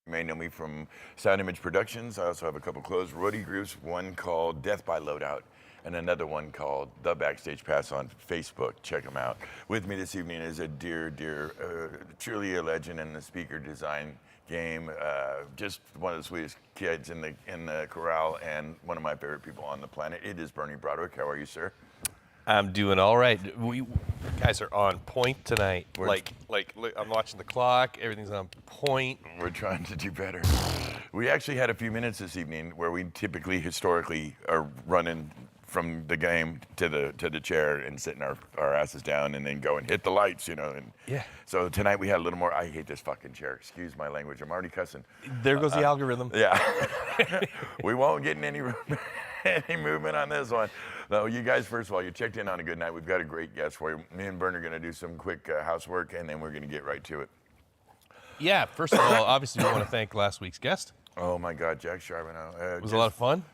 You may know me from Sound Image Productions. I also have a couple closed roadie groups, one called Death by Loadout and another one called The Backstage Pass on Facebook. Check them out. With me this evening is a truly a legend in the speaker design game. Just one of the sweetest kids in the corral and one of my favorite people on the planet. It is Bernie Broderick. How are you, sir? I'm doing all right. We guys are on point tonight. Look, I'm watching the clock. Everything's on point. We're trying to do better. We actually had a few minutes this evening where we typically, historically, are running from the game to the chair and sitting our asses down and then go and hit the lights, And Yeah. So tonight we had a little more. I hate this fucking chair. Excuse my language. I'm already cussing. There goes the algorithm. Yeah. We won't get in any movement on this one. No, you guys, first of all, you checked in on a good night. We've got a great guest for you. Me and Bern are going to do some quick housework, and then we're going to get right to it. Yeah, first of all, obviously we want to thank last week's guest. Oh my God, Jack Charbonneau. It was a lot of fun.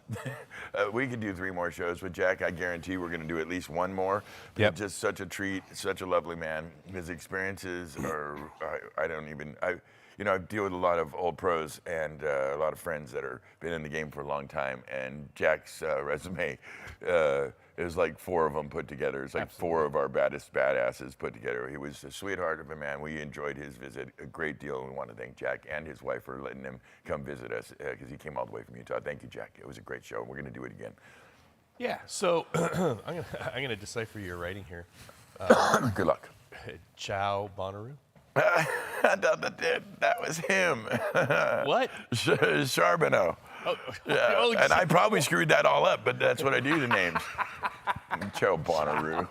We could do 3 more shows with Jack. I guarantee we're going to do at least one more. Yep. Just such a treat, such a lovely man. His experiences are, I deal with a lot of old pros and a lot of friends that are been in the game for a long time. And Jack's resume is like 4 of them put together. It's like Absolutely. 4 of our baddest badasses put together. He was a sweetheart of a man. We enjoyed his visit a great deal. We want to thank Jack and his wife for letting him come visit us because he came all the way from Utah. Thank you, Jack. It was a great show. We're going to do it again. Yeah. So I'm gonna decipher your writing here. Good luck. Ciao, Bonnaroo. That was him. What? Charbonneau. Oh, Yeah. oh, And I probably screwed that all up, but that's what I do to names. Joe Bonnaroo.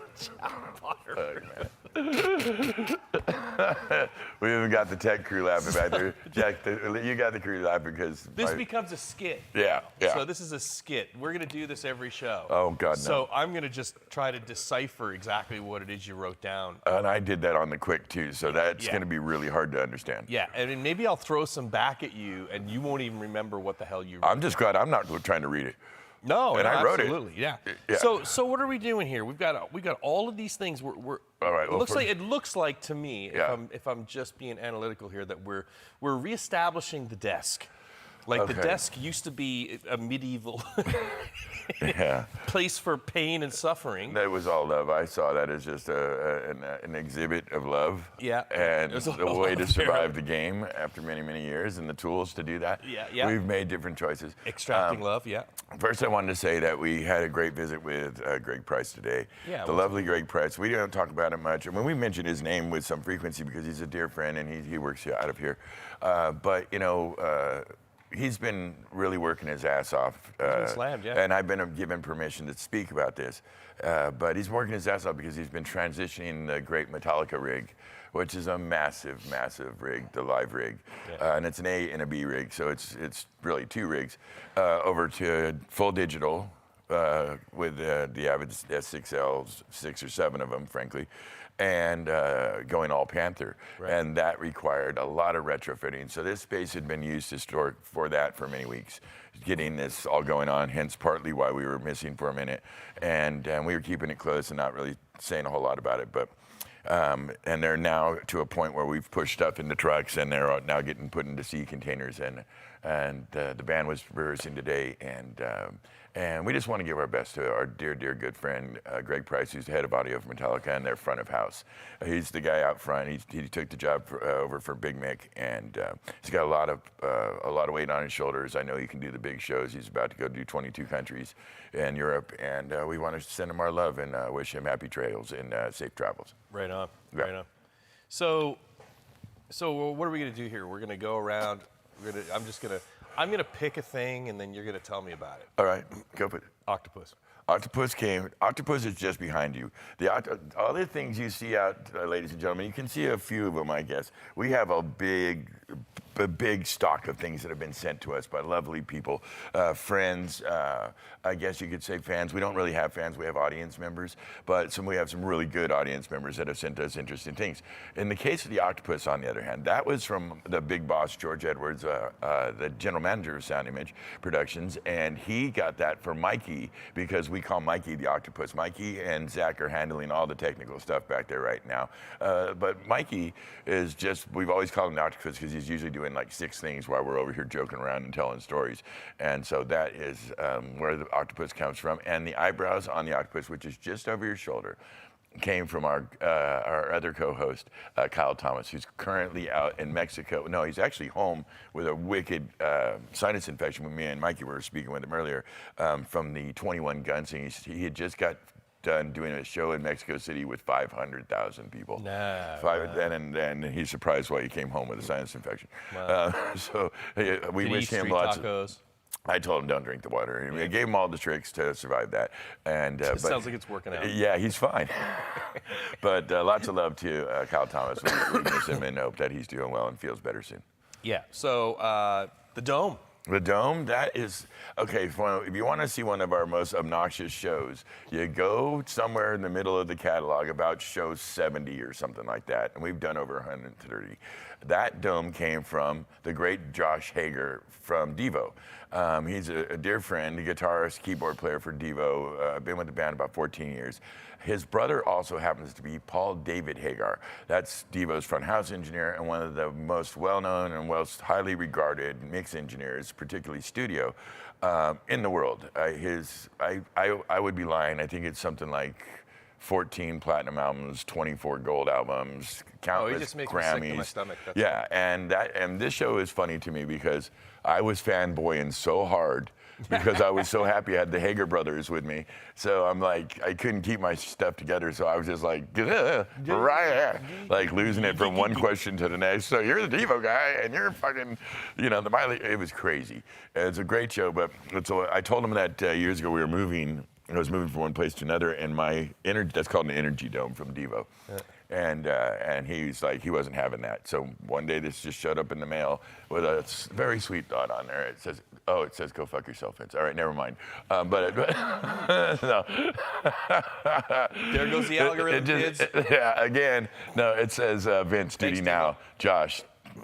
We even got the tech crew laughing back there. Jack, you got the crew laughing because... This becomes a skit. Yeah. So this is a skit. We're going to do this every show. Oh, God, no. So I'm going to just try to decipher exactly what it is you wrote down. And I did that on the quick, too, so that's Yeah. going to be really hard to understand. Yeah, and then maybe I'll throw some back at you, and you won't even remember what the hell you wrote. I'm just glad I'm not trying to read it. No, and I wrote it. absolutely, yeah. Yeah. So what are we doing here? We've got all of these things. We're All right, well, it looks like to me, Yeah. if I'm just being analytical here, that we're reestablishing the desk. Like the Okay. desk used to be a medieval Yeah. place for pain and suffering. That was all love. I saw that as just an exhibit of love. Yeah. And It was a the lot way of to love. survive the game after many, many years and the tools to do that. Yeah. We've made different choices. Extracting love, yeah. First, I wanted to say that we had a great visit with Greg Price today. Yeah, The it was lovely Greg Price. We don't talk about him much. I mean, we mention his name with some frequency because he's a dear friend and he works out of here. He's been really working his ass off. been slammed, yeah. And I've been given permission to speak about this. But he's working his ass off because he's been transitioning the great Metallica rig, which is a massive, massive rig, the live rig. Yeah. And it's an A and a B rig, so it's really 2 rigs, over to full digital with the Avid S6Ls, 6 or 7 of them, frankly, and going all Panther. Right. And that required a lot of retrofitting. So this space had been used for that for many weeks, getting this all going on, hence partly why we were missing for a minute. And we were keeping it close and not really saying a whole lot about it. But and they're now to a point where we've pushed stuff into trucks and they're now getting put into sea containers. And the band was rehearsing today, and we just want to give our best to our dear, dear good friend, Greg Price, who's the head of audio for Metallica and their front of house. He's the guy out front. He took the job over for Big Mick, and he's got a lot of weight on his shoulders. I know he can do the big shows. He's about to go do 22 countries in Europe, and we want to send him our love and wish him happy trails and safe travels. Right on. Yeah. Right on. So what are we gonna do here? We're gonna go around. I'm gonna pick a thing, and then you're gonna tell me about it. All right, go for it. Octopus. Octopus came. Octopus is just behind you. The other things you see out, ladies and gentlemen, you can see a few of them, I guess. We have a big stock of things that have been sent to us by lovely people, friends. I guess you could say fans. We don't really have fans. We have audience members, but we have some really good audience members that have sent us interesting things. In the case of the octopus, on the other hand, that was from the big boss, George Edwards, the general manager of Sound Image Productions, and he got that for Mikey Mikey because we call Mikey the octopus. Mikey and Zach are handling all the technical stuff back there right now. But Mikey is just, we've always called him the octopus because he's usually doing like 6 things while we're over here joking around and telling stories. And so that is where the octopus comes from. And the eyebrows on the octopus, which is just over your shoulder, came from our other co-host, Kyle Thomas, who's currently out in Mexico. No, he's actually home with a wicked sinus infection. With me and Mikey were speaking with him earlier from the 21 Guns. And he had just got done doing a show in Mexico City with 500,000 people. And he's surprised why he came home with a sinus infection. Wow. So we Did wish he eat him street lots tacos? of... I told him don't drink the water. I gave him all the tricks to survive that. And It sounds like it's working out. Yeah, he's fine. But lots of love to Kyle Thomas. We miss him and hope that he's doing well and feels better soon. Yeah. So the Dome. The Dome, that is, okay, if you want to see one of our most obnoxious shows, you go somewhere in the middle of the catalog, about show 70 or something like that, and we've done over 130. That Dome came from the great Josh Hager from Devo. He's a dear friend, a guitarist, keyboard player for Devo. Been with the band about 14 years. His brother also happens to be Paul David Hagar. That's Devo's front house engineer and one of the most well-known and most highly regarded mix engineers, particularly studio, in the world. I would be lying. I think it's something like 14 platinum albums, 24 gold albums, countless he just makes Grammys. me sick to my stomach. That's Yeah, and this show is funny to me because I was fanboying so hard because I was so happy I had the Hager brothers with me. So I'm like, I couldn't keep my stuff together. So I was just like, right, like losing it from one question to the next. So you're the Devo guy and you're fucking, the Miley. It was crazy. It's a great show, but I told him that years ago we were moving. I was moving from one place to another, and that's called an energy dome from Devo. Yeah. And he's like, he wasn't having that. So one day this just showed up in the mail with a very sweet thought on there. It says, go fuck yourself, Vince. All right, never mind. No. There goes the algorithm, kids. Yeah, again, no, it says Vince, duty now. Josh,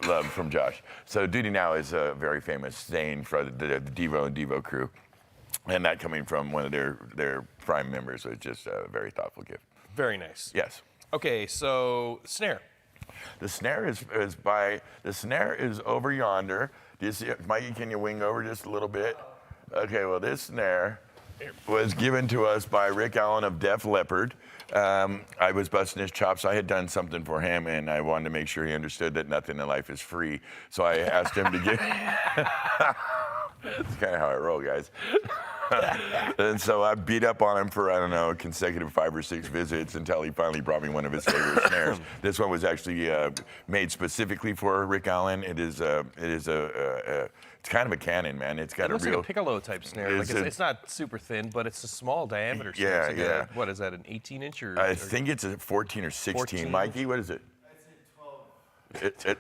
love from Josh. So duty now is a very famous saying for the Devo and Devo crew. And that coming from one of their prime members was just a very thoughtful gift. Very nice. Yes. Okay, so snare. The snare is over yonder. Do you see it? Mikey, can you wing over just a little bit? Okay, well, this snare was given to us by Rick Allen of Def Leppard. I was busting his chops. I had done something for him, and I wanted to make sure he understood that nothing in life is free. So I asked him to give... That's kind of how I roll, guys. And so I beat up on him for, I don't know, consecutive 5 or 6 visits until he finally brought me one of his favorite snares. This one was actually made specifically for Rick Allen. It's kind of a cannon, man. It's got It looks a real... like a piccolo type snare. It's not super thin, but it's a small diameter snare. Yeah. What is that, an 18-inch or? I think it's a 14 or 16. 14. Mikey, what is it? It's a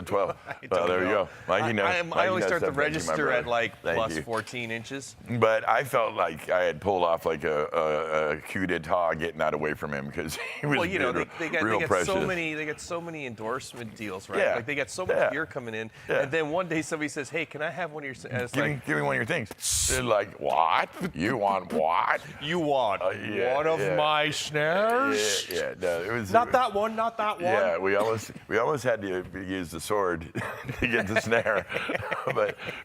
12. Well, there you go. Mikey knows. I only start the stuff. Thank you, my register brother. at like Thank plus you. 14 inches. But I felt like I had pulled off like a coup d'etat getting that away from him because he was they real get precious. They get so many endorsement deals, right? Yeah. Like they get so much gear coming in, and then one day somebody says, "Hey, can I have one of your?" Give me one of your things. They're like, what? You want what? You want one of my snares? Yeah. No, it was not that one. Not that one. Yeah, we almost had to use the sword to get the snare,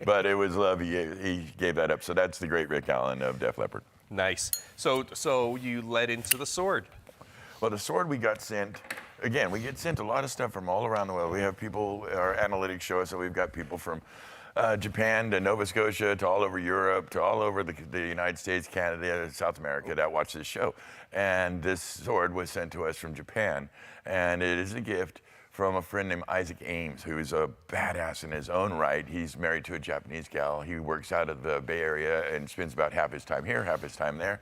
but it was love. He gave that up. So that's the great Rick Allen of Def Leppard. Nice. So you led into the sword. Well, the sword we got sent. Again, we get sent a lot of stuff from all around the world. We have people. Our analytics show us that we've got people from Japan to Nova Scotia to all over Europe to all over the United States, Canada, South America that watch this show. And this sword was sent to us from Japan, and it is a gift from a friend named Isaac Ames, who is a badass in his own right. He's married to a Japanese gal. He works out of the Bay Area and spends about half his time here, half his time there.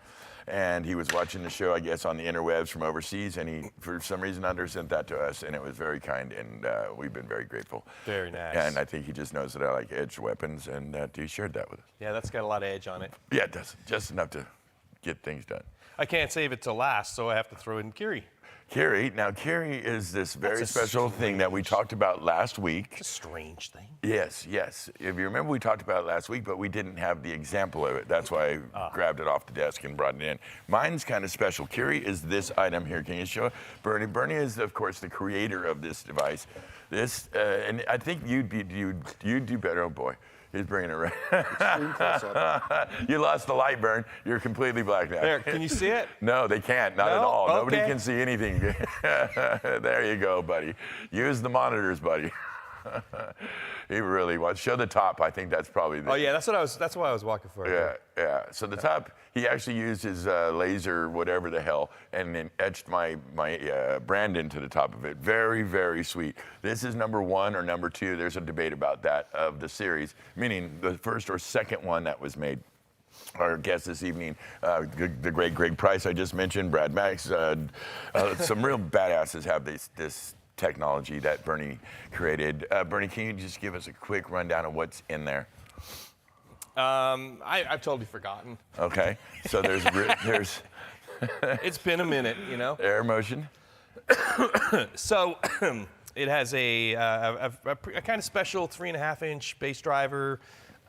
And he was watching the show, I guess, on the interwebs from overseas, and he, for some reason, sent that to us, and it was very kind, and we've been very grateful. Very nice. And I think he just knows that I like edged weapons, and that he shared that with us. Yeah, that's got a lot of edge on it. Yeah, it does. Just enough to get things done. I can't save it to last, so I have to throw in Kiri. Kiri. Now, Kiri is this very a special thing that we talked about last week. It's a strange thing. Yes, yes. If you remember, we talked about it last week, but we didn't have the example of it. That's why I grabbed it off the desk and brought it in. Mine's kind of special. Kiri is this item here. Can you show it? Bernie? Bernie is, of course, the creator of this device. This, and I think you'd do better. Oh boy, he's bringing it right. Extreme close-up. You lost the light, Bern. You're completely black now. There, can you see it? No, they can't. Not at No? all. Nobody Okay. can see anything. There you go, buddy. Use the monitors, buddy. He really wants. Show the top. I think that's probably the. Oh yeah, that's why I was walking for. Yeah, yeah. So the top, he actually used his laser, whatever the hell, and then etched my brand into the top of it. Very, very sweet. This is number 1 or number 2. There's a debate about that of the series, meaning the first or second one that was made. Our guest this evening, the great Greg Price I just mentioned, Brad Max, some real badasses have this technology that Bernie created. Bernie, can you just give us a quick rundown of what's in there? I've totally forgotten. Okay, so there's It's been a minute, you know. air motion. So it has a kind of special 3.5-inch bass driver.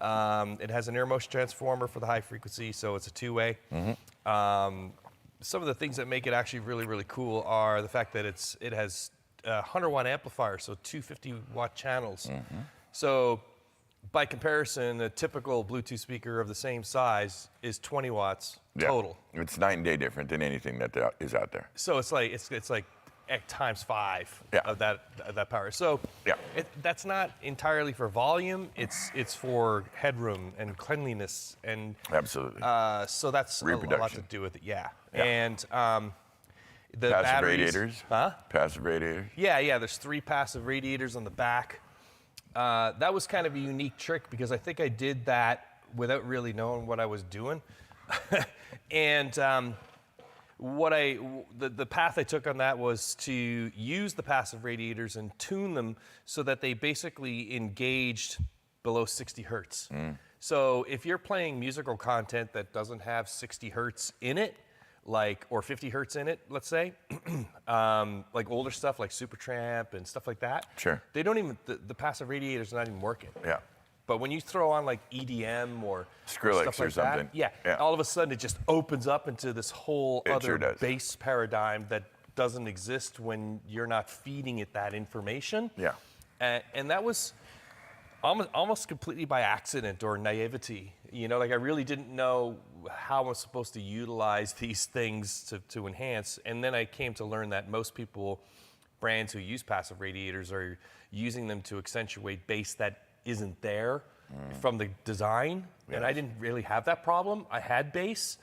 It has an air motion transformer for the high frequency, so it's a two-way. Some of the things that make it actually really, really cool are the fact that it has 100-watt amplifier, so 250-watt channels. So by comparison, a typical Bluetooth speaker of the same size is 20 watts total. Yeah. It's night and day different than anything that is out there. So it's like times 5 Yeah. of that power. So Yeah. that's not entirely for volume. It's for headroom and cleanliness and Absolutely. so that's a lot to Reproduction. do with it. Yeah. Yeah. And the Passive batteries, radiators. Huh? Passive radiators. Yeah. There's 3 passive radiators on the back. That was kind of a unique trick because I think I did that without really knowing what I was doing. And the path I took on that was to use the passive radiators and tune them so that they basically engaged below 60 hertz. So if you're playing musical content that doesn't have 60 hertz in it, or 50 hertz in it, let's say, like older stuff like Supertramp and stuff like that. Sure. They don't even, the passive radiator's not even working. Yeah. But when you throw on like EDM or Skrillex stuff or like something. that, yeah, all of a sudden it just opens up into this whole It other sure does. bass paradigm that doesn't exist when you're not feeding it that information. Yeah. And that was almost completely by accident or naivety. You know, like I really didn't know how I was supposed to utilize these things to enhance. And then I came to learn that most people, brands who use passive radiators, are using them to accentuate bass that isn't there from the design. And I didn't really have that problem. I had bass,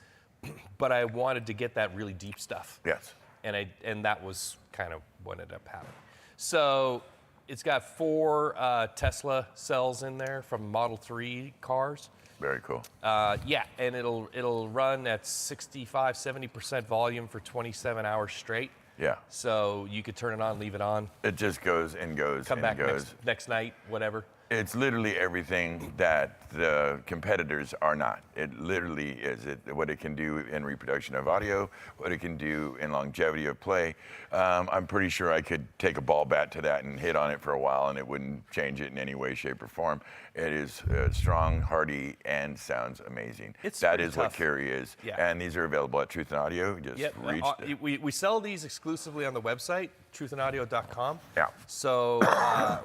but I wanted to get that really deep stuff. Yes. And that was kind of what ended up happening. So it's got 4 Tesla cells in there from Model 3 cars. Very cool. Yeah, and it'll run at 65, 70% volume for 27 hours straight. Yeah. So you could turn it on, leave it on, It just goes and goes come and back goes. next night, whatever. It's literally everything that the competitors are not. It literally is what it can do in reproduction of audio, what it can do in longevity of play. I'm pretty sure I could take a ball bat to that and hit on it for a while and it wouldn't change it in any way, shape, or form. It is strong, hardy, and sounds amazing. That is what tough. Carry is. Yeah. And these are available at Truth and Audio. Just reach. We sell these exclusively on the website, truthandaudio.com. Yeah. So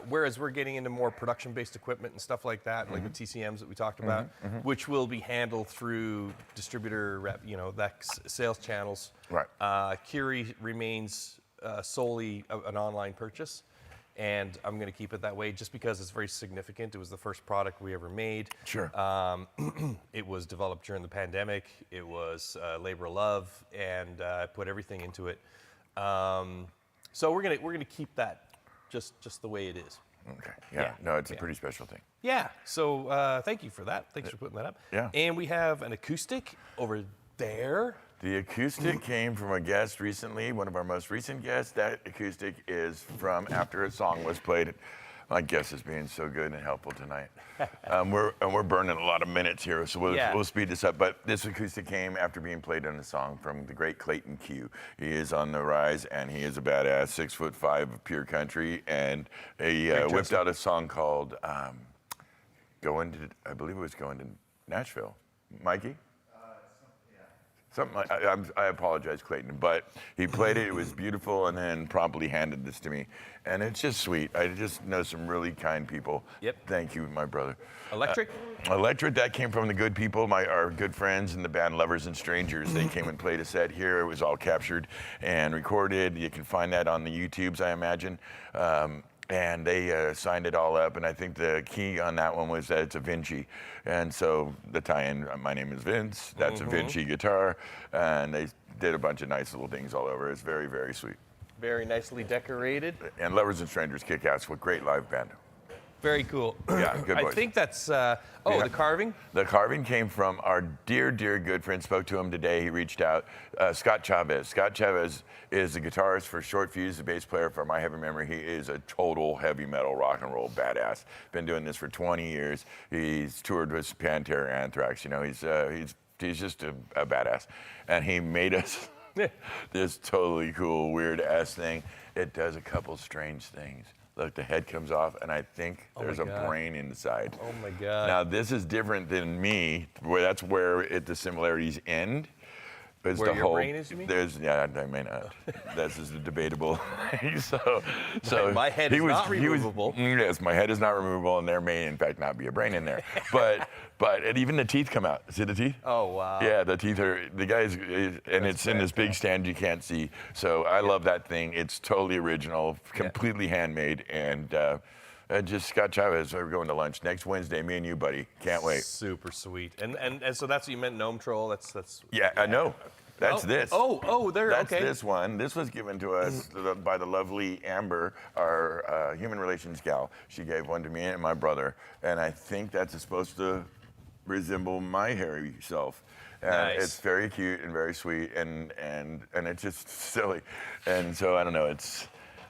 whereas we're getting into more production-based equipment and stuff like that, like the TCMs that we talked about, which will be handled through distributor rep, sales channels. Right. Kiri remains solely an online purchase. And I'm going to keep it that way just because it's very significant. It was the first product we ever made. Sure. It was developed during the pandemic. It was labor of love, and I put everything into it. So we're gonna keep that just the way it is. Okay. Yeah. No, it's a pretty special thing. Yeah. So thank you for that. Thanks for putting that up. Yeah. And we have an acoustic over there. The acoustic came from a guest recently, one of our most recent guests. That acoustic is from after a song was played My guest is being so good and helpful tonight. We're burning a lot of minutes here, so we'll speed this up. But this acoustic came after being played on a song from the great Clayton Q. He is on the rise, and he is a badass, 6'5" of pure country, and he whipped out a song called I believe it was Going to Nashville. Mikey? Something I apologize, Clayton, but he played it. It was beautiful, and then promptly handed this to me, and it's just sweet. I just know some really kind people. Yep. Thank you, my brother. Electric? Electric. That came from the good people, our good friends in the band Lovers and Strangers. They came and played a set here. It was all captured and recorded. You can find that on the YouTubes, I imagine. And they signed it all up, and I think the key on that one was that it's a Vinci. And so the tie-in, my name is Vince, that's a Vinci guitar, and they did a bunch of nice little things all over. It's very, very sweet. Very nicely decorated. And Lovers and Strangers kick ass with great live band. Very cool. Yeah, good boys. I think that's, the carving? The carving came from our dear, dear good friend. Spoke to him today. He reached out. Scott Chavez. Scott Chavez is the guitarist for Short Fuse, the bass player for My Heavy Memory. He is a total heavy metal rock and roll badass. Been doing this for 20 years. He's toured with Pantera, Anthrax. You know, he's just a badass. And he made us this totally cool, weird ass thing. It does a couple strange things. Look, the head comes off, and I think there's a brain inside. Oh my God. Now, this is different than me, that's where the similarities end. It's Where the your whole, brain is, you mean? I may not. This is debatable. so my head is not removable. Yes, my head is not removable, and there may, in fact, not be a brain in there. And even the teeth come out. See the teeth? Oh, wow. Yeah, the teeth are, the guy's, and it's in this big stand you can't see. So I love that thing. It's totally original, completely handmade, and just Scott Chavez, we're going to lunch next Wednesday, me and you, buddy. Can't wait. Super sweet. And so that's what you meant, Gnome Troll? That's. Yeah, I know. That's this. That's This one. This was given to us by the lovely Amber, our human relations gal. She gave one to me and my brother, and I think that's supposed to resemble my hairy self. Nice. It's very cute and very sweet, and it's just silly. And so I don't know.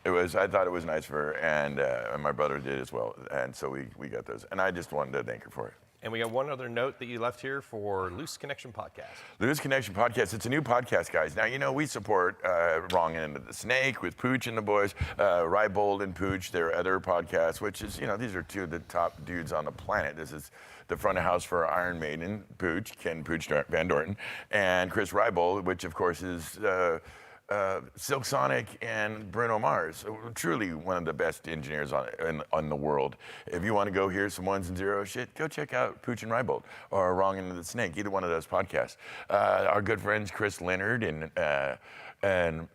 I thought it was nice for her, and my brother did as well. And so we got those, and I just wanted to thank her for it. And we got one other note that you left here for Loose Connection Podcast. Loose Connection Podcast. It's a new podcast, guys. Now, we support Wrong End of the Snake with Pooch and the boys, Rybold and Pooch, their other podcasts, which is, these are two of the top dudes on the planet. This is the front of house for Iron Maiden, Pooch, Ken Pooch Van Dorten, and Chris Rybold, which, of course, is Silk Sonic and Bruno Mars, truly one of the best engineers on the world. If you want to go hear some ones and zeros shit, go check out Pooch and Rybold or Wrong End of the Snake, either one of those podcasts. Our good friends Chris Leonard and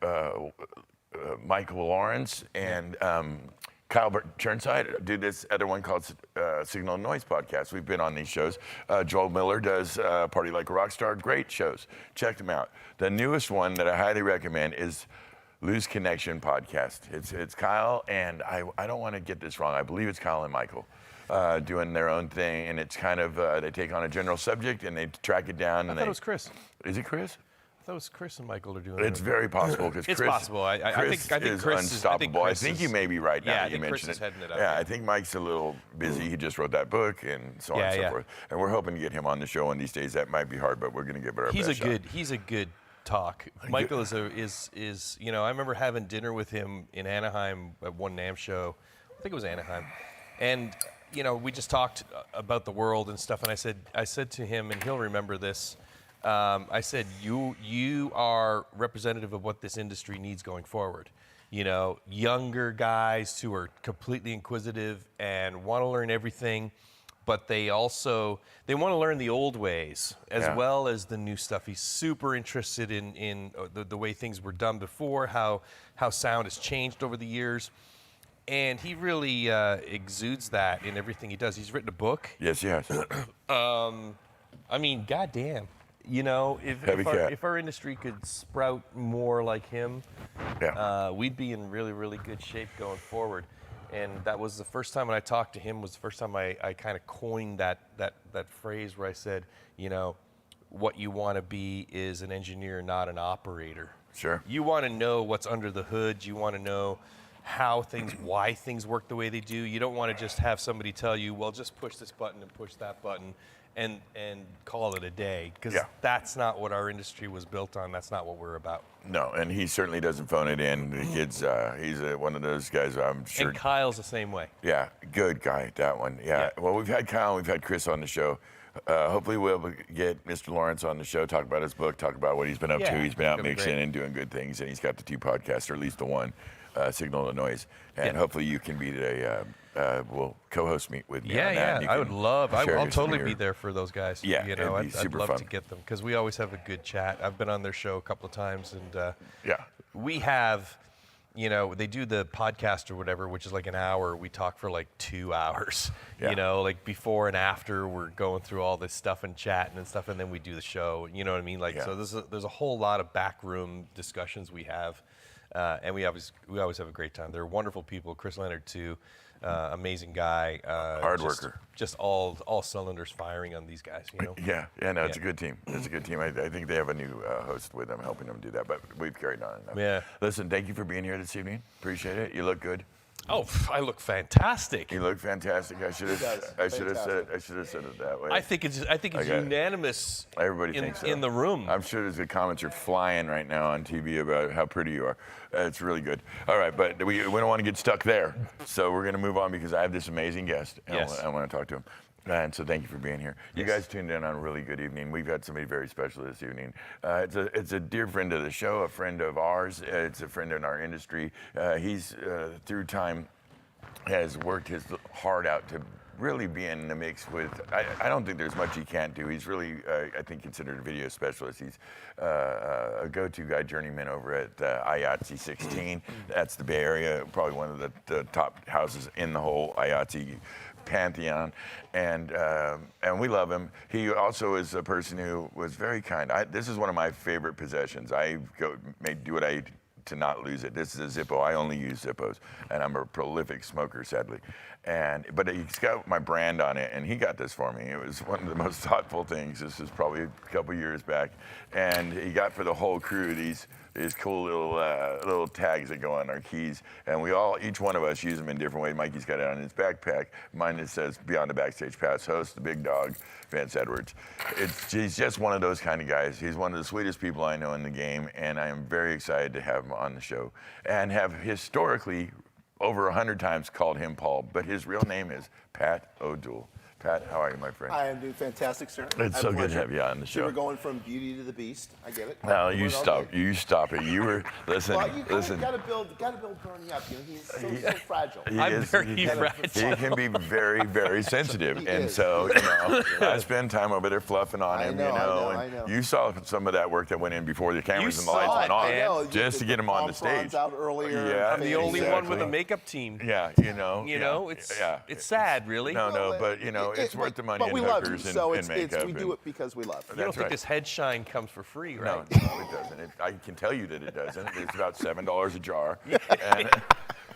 Michael Lawrence and Kyle Churnside do this other one called Signal Noise Podcast. We've been on these shows. Joel Miller does Party Like a Rockstar. Great shows. Check them out. The newest one that I highly recommend is Loose Connection Podcast. It's Kyle, and I don't want to get this wrong. I believe it's Kyle and Michael doing their own thing, and it's kind of, they take on a general subject, and they track it down. I thought it was Chris. Is it Chris? I thought it was Chris and Michael are doing it. It's very possible because It's Chris, possible. I think Chris is unstoppable. I think you may be right now Yeah, I that you think Chris mentioned is it. heading it up. Yeah, I think Mike's a little busy. He just wrote that book and so on and so forth. And we're hoping to get him on the show one of these days. That might be hard, but we're going to give it our best shot. He's a good talk. Michael is I remember having dinner with him in Anaheim at one NAMM show. I think it was Anaheim. And we just talked about the world and stuff, and I said to him, and he'll remember this, I said, you are representative of what this industry needs going forward. Younger guys who are completely inquisitive and want to learn everything, but they want to learn the old ways as well as the new stuff. He's super interested in the way things were done before, how sound has changed over the years. And he really exudes that in everything he does. He's written a book. Yes, he has. I mean, goddamn. If our industry could sprout more like him, we'd be in really, really good shape going forward. And that was the first time when I talked to him, was the first time I kind of coined that phrase where I said, what you want to be is an engineer, not an operator. Sure. You want to know what's under the hood. You want to know why things work the way they do. You don't want to just have somebody tell you, well, just push this button and push that button and call it a day, because that's not what our industry was built on. That's not what we're about. No, and he certainly doesn't phone it in. The kid's, he's one of those guys, I'm sure. And Kyle's the same way. Yeah, good guy, that one. Yeah. Well, we've had Kyle, we've had Chris on the show. Hopefully we'll get Mr. Lawrence on the show, talk about his book, talk about what he's been up to. He's been out mixing and doing good things, and he's got the 2 podcasts, or at least the one, Signal to Noise. And hopefully you can be will co-host me with me on that. Yeah, I would love, I'll totally be there for those guys. Yeah, you know, it'd be super I'd love fun to get them, because we always have a good chat. I've been on their show a couple of times, and we have, you know, they do the podcast or whatever, which is like an hour. We talk for like 2 hours, you know, like before and after we're going through all this stuff and chatting and stuff, and then we do the show, you know what I mean? Like, so there's a whole lot of backroom discussions we have, and we always have a great time. They're wonderful people. Chris Leonard too, amazing guy. Hard worker. Just all cylinders firing on these guys, you know? No, it's a good team. It's a good team. I think they have a new host with them, helping them do that, but we've carried on enough. Yeah. Listen, thank you for being here this evening. Appreciate it. You look good. Oh, I look fantastic. You look fantastic. I should have said it that way. I think it's unanimous. Everybody thinks so. In the room. I'm sure the comments are flying right now on TV about how pretty you are. It's really good. All right, but we don't want to get stuck there. So we're going to move on, because I have this amazing guest, and I want to talk to him. And so thank you for being here. You guys tuned in on a really good evening. We've got somebody very special this evening. It's a dear friend of the show, a friend of ours. It's a friend in our industry. He's, through time, has worked his heart out to really be in the mix with, I don't think there's much he can't do. He's really, I think, considered a video specialist. He's a go-to guy, journeyman over at IATSE 16. That's the Bay Area, probably one of the top houses in the whole IATSE pantheon, and we love him. He also is a person who was very kind. This is one of my favorite possessions. I do what I to not lose it. This is a Zippo. I only use Zippos, and I'm a prolific smoker, sadly. But he's got my brand on it, and he got this for me. It was one of the most thoughtful things. This was probably a couple years back, and he got for the whole crew these cool little tags that go on our keys, and each one of us use them in different ways. Mikey's got it on his backpack. Mine it says "Beyond the Backstage Pass" host, the big dog, Vance Edwards. He's just one of those kind of guys. He's one of the sweetest people I know in the game, and I am very excited to have him on the show, and have historically over 100 times called him Paul, but his real name is Pat O'Doul. Pat, how are you, my friend? I am doing fantastic, sir. It's so good to have you on the So show. we're going from beauty to the beast. I get it. No, you stop. You stop it. You were listen. Well, you listen. gotta build Bernie up. You know, he's so fragile. I'm very fragile. He can be very, very sensitive, He and is. so I spend time over there fluffing on him. I know. You saw some of that work that went in before the cameras and the lights went on, I know. just to get him on the stage. Out earlier. Yeah, I'm the only one with a exactly. makeup team. Yeah, you know. It's sad, really. No, but it's worth the money. But we love you, hookers so and makeup. we do it because we love you. You don't That's think right. this head shine comes for free, right? No, it doesn't. I can tell you that it doesn't. It's about $7 a jar. And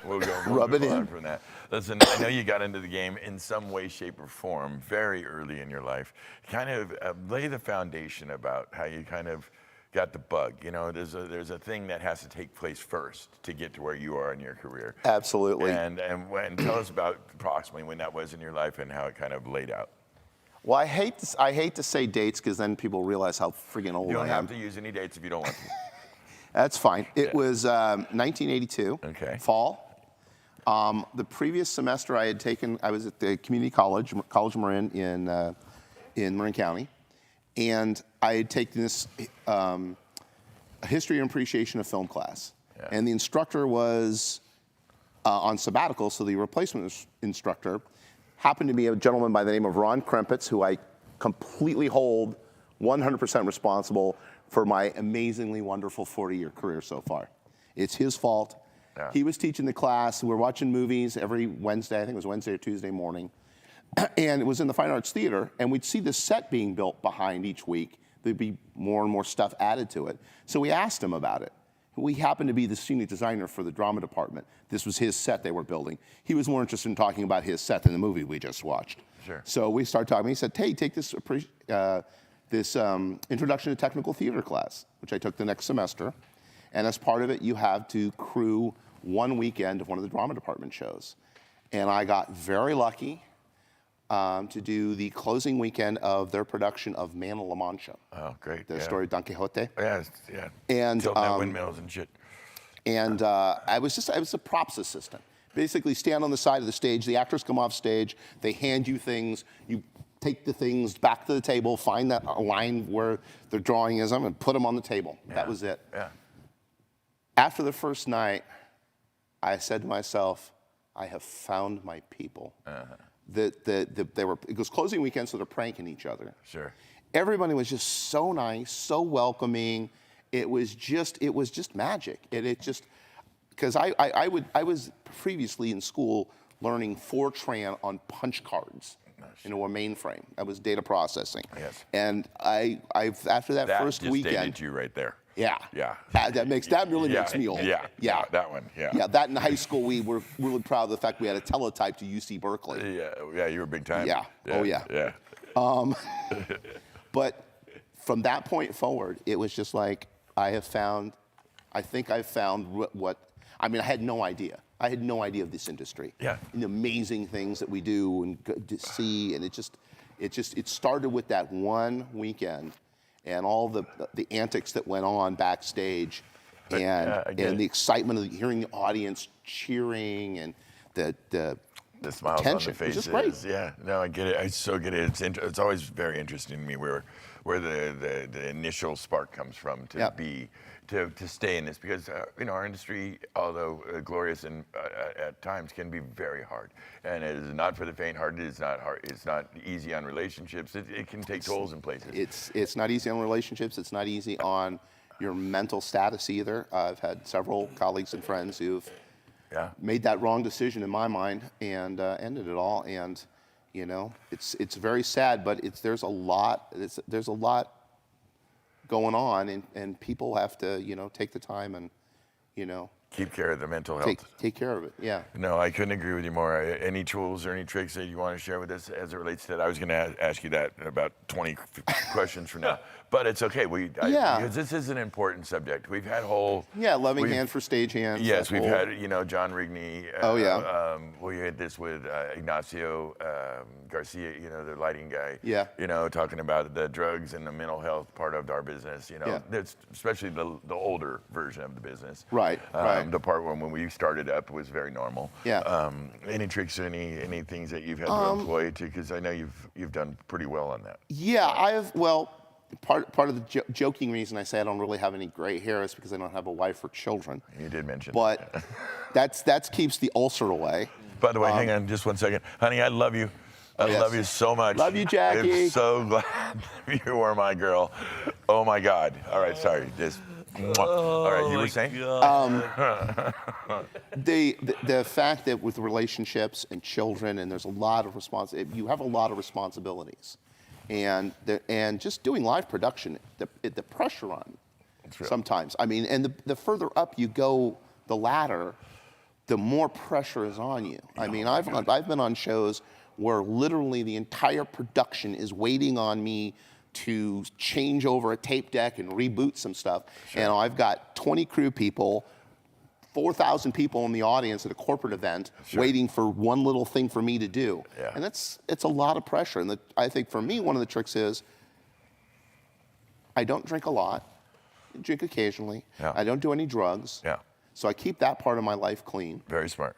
we'll Rub it move on in. from that. Listen, I know you got into the game in some way, shape, or form very early in your life. Kind of lay the foundation about how you kind of got the bug. You know, there's a thing that has to take place first to get to where you are in your career. Absolutely. And tell us about approximately when that was in your life and how it kind of laid out. Well, I hate to say dates, because then people realize how friggin' old You don't I am. have to use any dates if you don't want to. That's fine. It was 1982, fall. The previous semester I was at the community college, College of Marin in Marin County, and I had taken this history and appreciation of film class. Yeah. And the instructor was on sabbatical, so the replacement instructor happened to be a gentleman by the name of Ron Krempitz, who I completely hold 100% responsible for my amazingly wonderful 40-year career so far. It's his fault. Yeah. He was teaching the class. We were watching movies every Wednesday. I think it was Wednesday or Tuesday morning. And it was in the Fine Arts Theater, and we'd see this set being built behind each week. There'd be more and more stuff added to it. So we asked him about it. We happened to be the senior designer for the drama department. This was his set they were building. He was more interested in talking about his set than the movie we just watched. Sure. So we started talking. He said, hey, take this Introduction to Technical Theater class, which I took the next semester. And as part of it, you have to crew one weekend of one of the drama department shows. And I got very lucky to do the closing weekend of their production of Man of La Mancha. Oh, great. The story of Don Quixote. Yeah, yeah. And, Tilting that windmills and shit. And I was a props assistant. Basically stand on the side of the stage, the actors come off stage, they hand you things, you take the things back to the table, find that line where the drawing is, and put them on the table. Yeah. That was it. Yeah. After the first night, I said to myself, I have found my people. It was closing weekend, so they're pranking each other. Sure. Everybody was just so nice, so welcoming. It was just magic. Because I was previously in school learning Fortran on punch cards in a mainframe. That was data processing. Yes. And after that first just weekend, dated you right there. yeah, Yeah. that really makes me old. Yeah. That one. Yeah. Yeah, that in high school we were really proud of the fact we had a teletype to UC Berkeley. Yeah. Yeah. You were big time. Yeah. Oh, yeah. Yeah. But from that point forward, it was just like I think I've found what. I mean, I had no idea. I had no idea of this industry. Yeah. And the amazing things that we do and to see, and it started with that one weekend, and all the antics that went on backstage, and the excitement of hearing the audience cheering and the smiles tension. on the faces. It was just great. Yeah, no, I get it. I so get it. It's always very interesting to me where the initial spark comes from to stay in this, because our industry, although glorious and at times, can be very hard, and it is not for the faint-hearted. It's not hard. It's not easy on relationships. It can take tolls in places. It's not easy on relationships. It's not easy on your mental status either. I've had several colleagues and friends who've made that wrong decision in my mind and ended it all. And it's very sad, but there's a lot going on, and people have to take the time and Keep care of the mental health. take care of it. Yeah. No, I couldn't agree with you more. Any tools or any tricks that you want to share with us as it relates to that? I was going to ask you that in about 20 questions from now, but it's okay. Because this is an important subject. We've had loving hand for stagehand. Yes, we've had John Rigney. We had this with Ignacio Garcia, the lighting guy. Yeah. Talking about the drugs and the mental health part of our business. That's especially the older version of the business. Right. The part when we started up was very normal. Yeah. Any tricks or any things that you've had to employ because I know you've done pretty well on that. Yeah, I have. Well, part of the joking reason I say I don't really have any gray hair is because I don't have a wife or children. You did mention. But that keeps the ulcer away. By the way, hang on just one second, honey. I love you. I love you so much. Love you, Jackie. I'm so glad you are my girl. Oh my God. All right, sorry. All right, you were saying? The fact that with relationships and children, and there's a lot of you have a lot of responsibilities, and just doing live production, the pressure on sometimes. I mean, and the further up you go the ladder, the more pressure is on you. I mean, I've been on shows where literally the entire production is waiting on me to change over a tape deck and reboot some stuff. Sure. And I've got 20 crew people, 4,000 people in the audience at a corporate event waiting for one little thing for me to do. Yeah. And it's a lot of pressure. And I think for me, one of the tricks is I don't drink a lot. I drink occasionally. Yeah. I don't do any drugs. Yeah. So I keep that part of my life clean. Very smart.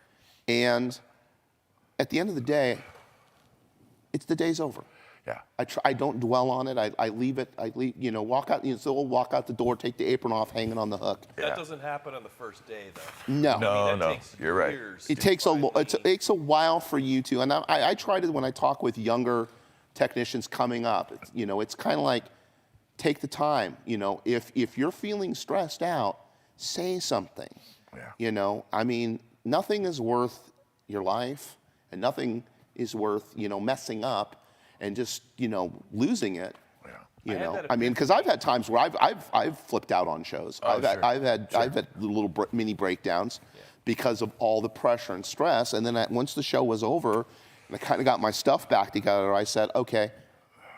And at the end of the day, the day's over. Yeah. I don't dwell on it. I leave it. Walk out. Walk out the door, take the apron off, hang it on the hook. That doesn't happen on the first day, though. No. No. You're right. It takes a while for you to. And I try to, when I talk with younger technicians coming up, it's kind of like, take the time. If you're feeling stressed out, say something. Yeah. I mean, nothing is worth your life, and nothing is worth messing up and just losing it. Yeah. I mean, because I've had times where I've flipped out on shows. I've had little mini breakdowns because of all the pressure and stress. And then once the show was over, and I kind of got my stuff back together, I said, okay,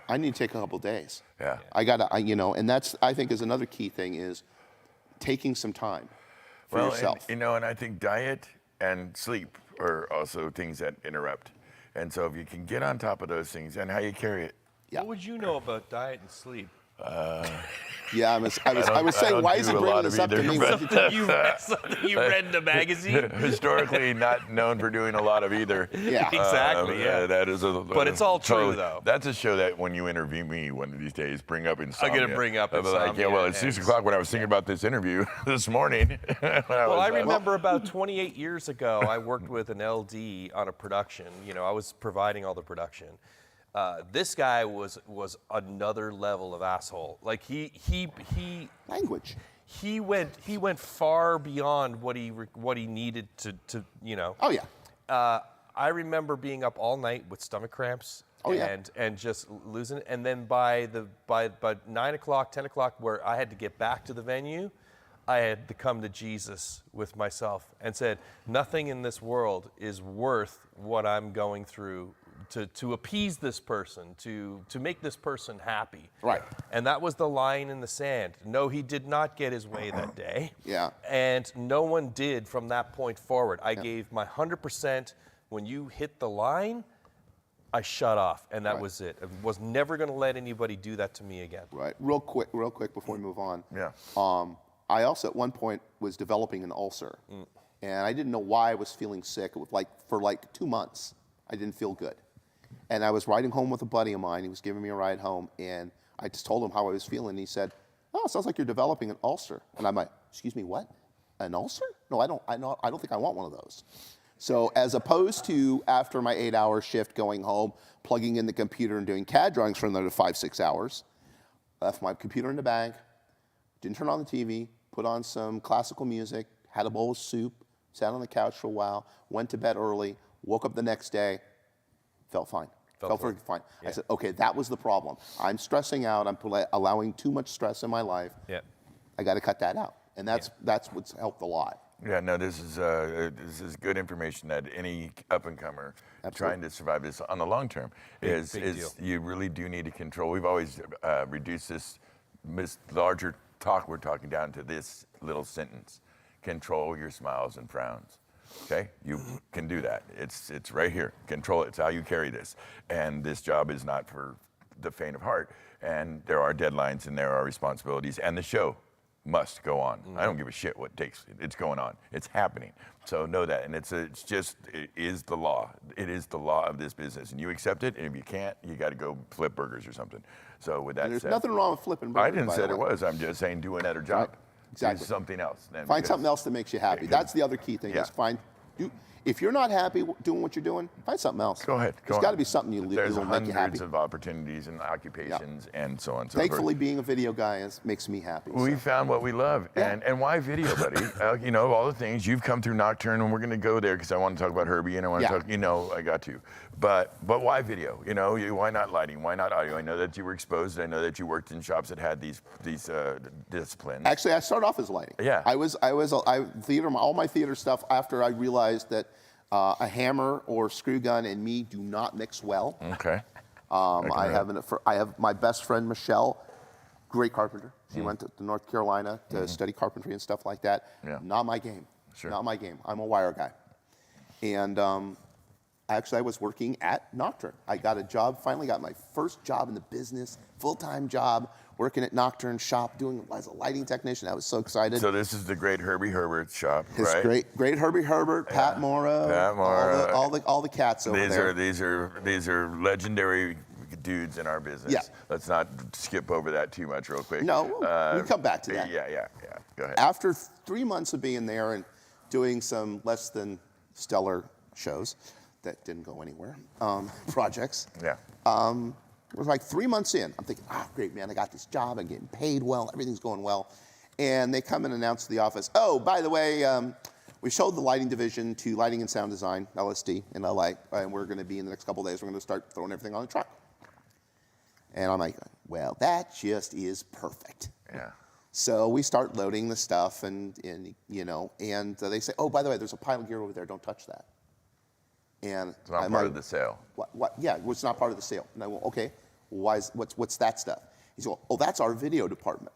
I need to take a couple days. Yeah. I gotta, and that's I think is another key thing is taking some time. for yourself. And I think diet and sleep are also things that interrupt. And so if you can get on top of those things and how you carry it. Yeah. What would you know about diet and sleep? Yeah, I was saying, why is he bringing this up to me? Something you read in a magazine? Historically not known for doing a lot of either. Yeah. Exactly, yeah. That is But it's all true, though. That's a show that when you interview me one of these days, bring up insomnia. I'm going to bring up I'll be like, insomnia. well, it's 6 o'clock when I was thinking about this interview this morning. Well, I remember about 28 years ago, I worked with an LD on a production. I was providing all the production. This guy was another level of asshole. Like he Language. He went far beyond what he needed to. Oh yeah. I remember being up all night with stomach cramps. Oh, yeah. And just losing it. And then by 9 o'clock, 10 o'clock, where I had to get back to the venue, I had to come to Jesus with myself and said, nothing in this world is worth what I'm going through to appease this person, to make this person happy. Right. And that was the line in the sand. No, he did not get his way that day. Yeah. And no one did from that point forward. I gave my 100%. When you hit the line, I shut off, and that was it. I was never going to let anybody do that to me again. Right. Real quick before we move on. Yeah. I also at one point was developing an ulcer, and I didn't know why I was feeling sick. It was for 2 months. I didn't feel good. And I was riding home with a buddy of mine. He was giving me a ride home, and I just told him how I was feeling. And he said, "Oh, it sounds like you're developing an ulcer." And I'm like, "Excuse me, what? An ulcer? No, I don't think I want one of those." So as opposed to after my 8-hour shift going home, plugging in the computer and doing CAD drawings for another 5-6 hours, left my computer in the bag, didn't turn on the TV, put on some classical music, had a bowl of soup, sat on the couch for a while, went to bed early, woke up the next day, felt fine. Felt very fine. Yeah. I said, okay, that was the problem. I'm stressing out. I'm allowing too much stress in my life. Yeah. I got to cut that out. And that's what's helped a lot. Yeah, no, this is good information that any up-and-comer trying to survive this on the long term is you really do need to control. We've always reduced this larger talk we're talking down to this little sentence. Control your smiles and frowns. Okay, you can do that. It's right here. Control it. It's how you carry this. And this job is not for the faint of heart. And there are deadlines and there are responsibilities. And the show must go on. I don't give a shit what takes. It's going on. It's happening. So know that. And it is the law. It is the law of this business. And you accept it. And if you can't, you got to go flip burgers or something. So with that There's said, nothing wrong with flipping burgers. I didn't say there was. I'm just saying do another job. Right. Exactly. Do something else. Find something else that makes you happy. That's the other key thing. Yeah. Is if you're not happy doing what you're doing, find something else. Go ahead. There's got to be something that'll make you happy. Hundreds of opportunities and occupations and so on and so Thankfully, forth. being a video guy makes me happy. We found what we love. Yeah. And why video, buddy? All the things. You've come through Nocturne, and we're going to go there because I want to talk about Herbie, and I want to talk, I got to. But why video? Why not lighting? Why not audio? I know that you were exposed. I know that you worked in shops that had these disciplines. Actually, I started off as lighting. Yeah. I was theater. All my theater stuff after I realized that a hammer or screw gun and me do not mix well. Okay. I have my best friend Michelle, great carpenter. She went to North Carolina to study carpentry and stuff like that. Yeah. Not my game. Sure. Not my game. I'm a wire guy. And actually, I was working at Nocturne. I got a job. Finally, got my first job in the business, full-time job, working at Nocturne shop, doing as a lighting technician. I was so excited. So this is the great Herbie Herbert shop, right? Great Herbie Herbert, Pat Morrow, all the cats over there. These are legendary dudes in our business. Yeah. Let's not skip over that too much real quick. No, we'll come back to that. Yeah. Go ahead. After 3 months of being there and doing some less than stellar shows that didn't go anywhere, projects. Yeah. It was like 3 months in. I'm thinking, great, man, I got this job. I'm getting paid well. Everything's going well. And they come and announce to the office, oh, by the way, we sold the lighting division to Lighting and Sound Design, LSD, in LA. And we're going to be, in the next couple of days, we're going to start throwing everything on the truck. And I'm like, well, that just is perfect. Yeah. So we start loading the stuff, and they say, oh, by the way, there's a pile of gear over there. Don't touch that. And It's not part of the sale. What? Yeah, it's not part of the sale. And I went, okay, what's that stuff? He said, oh, that's our video department.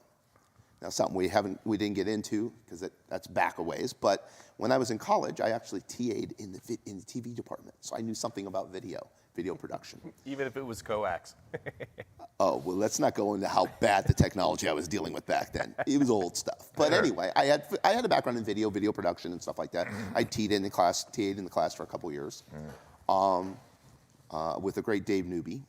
Now, something we didn't get into because that's back a ways. But when I was in college, I actually TA'd in the TV department, so I knew something about video production. Even if it was coax. Oh, well, let's not go into how bad the technology I was dealing with back then. It was old stuff. But anyway, I had a background in video production and stuff like that. I TA'd in the class for a couple years with the great Dave Newby.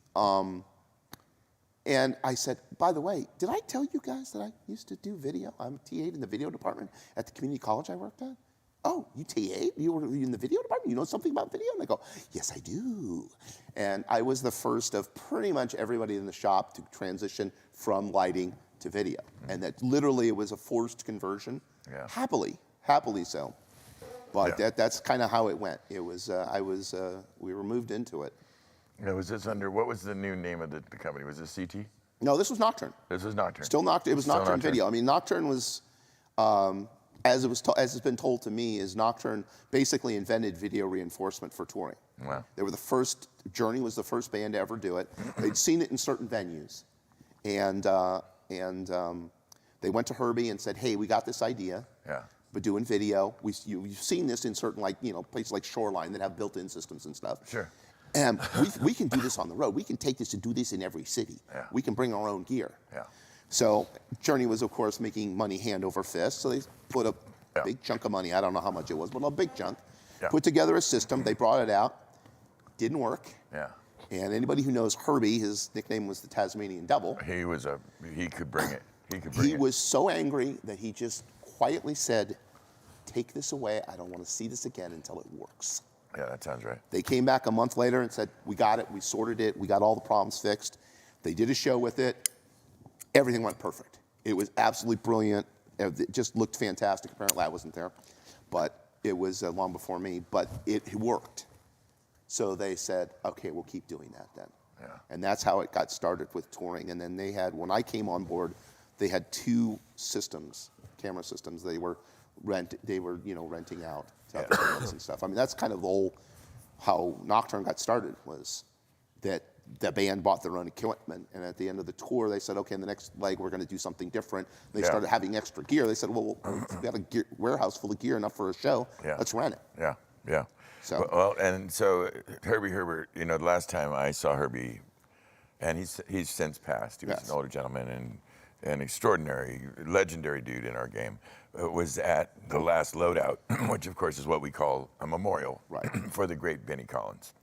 And I said, by the way, did I tell you guys that I used to do video? I'm TA'd in the video department at the community college I worked at. Oh, you TA'd? You were in the video department? You know something about video? And I go, yes, I do. And I was the first of pretty much everybody in the shop to transition from lighting to video. And that literally it was a forced conversion, happily so. But that's kind of how it went. It was, we were moved into it. Now, was this under, what was the new name of the company? Was this CT? No, this was Nocturne. This was Nocturne. Still Nocturne. It was Nocturne Video. I mean, Nocturne was, as it's been told to me, is Nocturne basically invented video reinforcement for touring. Wow. They were the first. Journey was the first band to ever do it. They'd seen it in certain venues, and they went to Herbie and said, "Hey, we got this idea. Yeah. But doing video, you've seen this in certain places like Shoreline that have built-in systems and stuff. Sure. And we can do this on the road. We can take this and do this in every city. Yeah. We can bring our own gear. Yeah. So Journey was, of course, making money hand over fist. So they put a big chunk of money, I don't know how much it was, but a big chunk, put together a system. They brought it out. Didn't work. Yeah. And anybody who knows Herbie, his nickname was the Tasmanian Devil. He could bring it. He was so angry that he just quietly said, take this away. I don't want to see this again until it works. Yeah, that sounds right. They came back a month later and said, we got it, we sorted it, we got all the problems fixed. They did a show with it. Everything went perfect. It was absolutely brilliant. It just looked fantastic. Apparently I wasn't there, but it was long before me, but it worked. So they said, okay, we'll keep doing that then. Yeah. And that's how it got started with touring. And then they had, when I came on board, they had 2 systems, camera systems. They were renting out to other bands and stuff. I mean, that's kind of the whole how Nocturne got started, was that the band bought their own equipment, and at the end of the tour, they said, okay, in the next leg, we're going to do something different. They started having extra gear. They said, well, we've got a warehouse full of gear enough for a show. Yeah. Let's rent it. Yeah, yeah. So. Well, and so Herbie Herbert, the last time I saw Herbie, and he's since passed. He was an older gentleman and an extraordinary, legendary dude in our game, was at the last loadout, which of course is what we call a memorial for the great Benny Collins.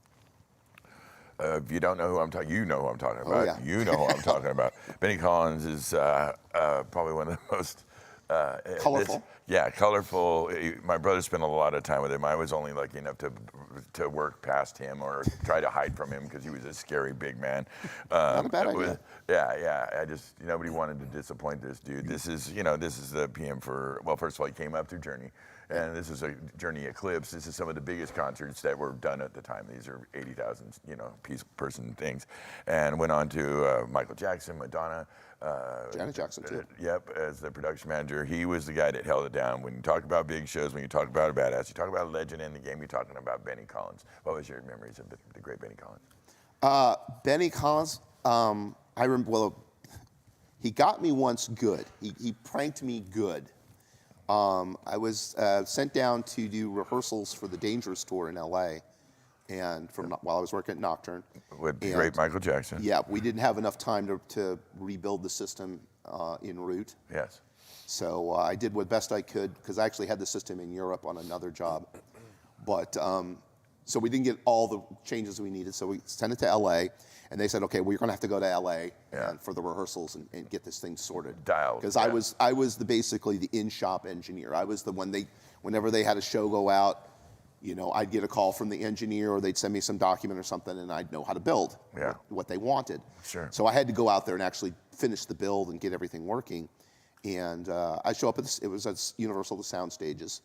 If you don't know who I'm talking, you know who I'm talking about. Yeah. You know who I'm talking about. Benny Collins is probably one of the most colorful. Colorful. My brother spent a lot of time with him. I was only lucky enough to work past him or try to hide from him because he was a scary big man. Not a bad idea. I just, nobody wanted to disappoint this dude. This is the PM for, well, first of all, he came up through Journey. And this is a Journey Eclipse. This is some of the biggest concerts that were done at the time. These are 80,000, person things. And went on to Michael Jackson, Madonna. Janet Jackson, too. Yep, as the production manager. He was the guy that held it down. When you talk about big shows, when you talk about a badass, you talk about a legend in the game, you're talking about Benny Collins. What was your memories of the great Benny Collins? Benny Collins, I remember, well, he got me once good. He pranked me good. I was sent down to do rehearsals for the Dangerous tour in LA, and while I was working at Nocturne. With the great Michael Jackson. Yeah, we didn't have enough time to rebuild the system en route. Yes. So I did what best I could, because I actually had the system in Europe on another job. But so we didn't get all the changes we needed, so we sent it to LA. And they said, okay, well, you're going to have to go to LA for the rehearsals and get this thing sorted. Dialed. Because I was basically the in-shop engineer. I was the one whenever they had a show go out, I'd get a call from the engineer, or they'd send me some document or something, and I'd know how to build what they wanted. Sure. So I had to go out there and actually finish the build and get everything working. And I show up it was at Universal, the sound stages.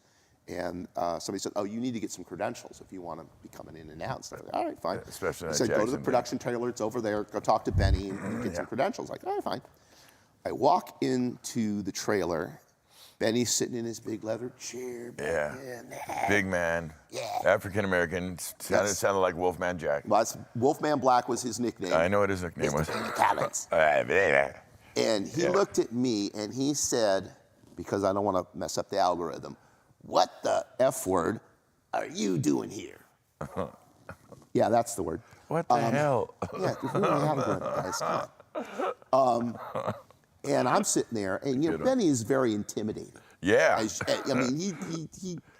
And somebody said, oh, you need to get some credentials if you want to be coming in and out. And stuff. All right, fine. Especially I said, go to the production trailer. It's over there. Go talk to Benny and get some credentials. Like, all right, fine. I walk into the trailer. Benny's sitting in his big leather chair. Big man. Yeah. African-American. Sounded like Wolfman Jack. Well, Wolfman Black was his nickname. I know what his nickname was. Benny Collins. And he looked at me and he said, because I don't want to mess up the algorithm, "What the F word are you doing here?" Yeah, that's the word. What the hell? Yeah, ruin the algorithm, guys. Come on. And I'm sitting there, and you know, Benny is very intimidating. Yeah. I mean, he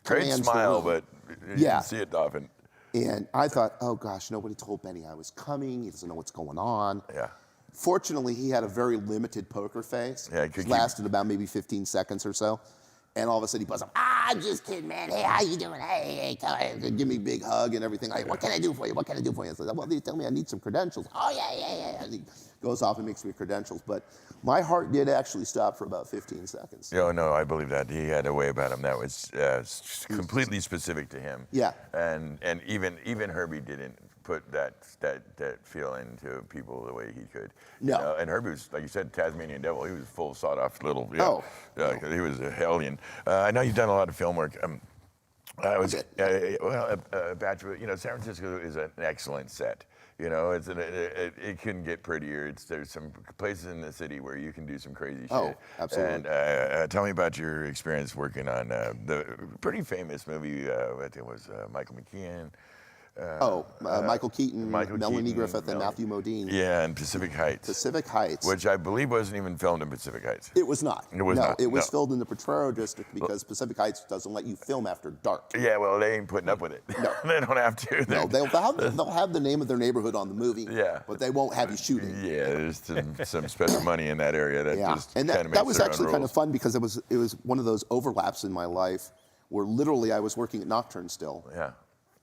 Great commands the smile, room. but you Yeah. didn't see it often. And I thought, oh gosh, nobody told Benny I was coming. He doesn't know what's going on. Yeah. Fortunately, he had a very limited poker face. Yeah, It lasted about maybe 15 seconds or so. And all of a sudden he buzzed up, I'm just kidding, man. Hey, how you doing? Hey, give me a big hug and everything. Like, what can I do for you? What can I do for you? I said, well, they tell me I need some credentials. Oh, yeah. And he goes off and makes me credentials. But my heart did actually stop for about 15 seconds. Oh, no, I believe that. He had a way about him that was completely specific to him. Yeah. And even Herbie didn't put that feel into people the way he could. No. You know? And Herbie was, like you said, Tasmanian devil. He was full sawed-off little. Yeah. Oh. He was a hellion. I know you've done a lot of film work. I was a bachelor. You know, San Francisco is an excellent set. You know, it couldn't get prettier. There's some places in the city where you can do some crazy shit. Oh, absolutely. And tell me about your experience working on the pretty famous movie. I think it was Michael McKean. Michael Keaton, Melanie Keaton, Griffith, and Matthew Modine. Yeah, and Pacific Heights. Pacific Heights. Which I believe wasn't even filmed in Pacific Heights. It was not. It was not. It was filmed in the Potrero district because Pacific Heights doesn't let you film after dark. Yeah, well, they ain't putting up with it. No. They don't have to. No, they'll have the name of their neighborhood on the movie. Yeah. But they won't have you shooting. Yeah, there's some special money in that area that just and kind of that makes was their own actually kind of rules. fun because it was one of those overlaps in my life where literally I was working at Nocturne still. Yeah.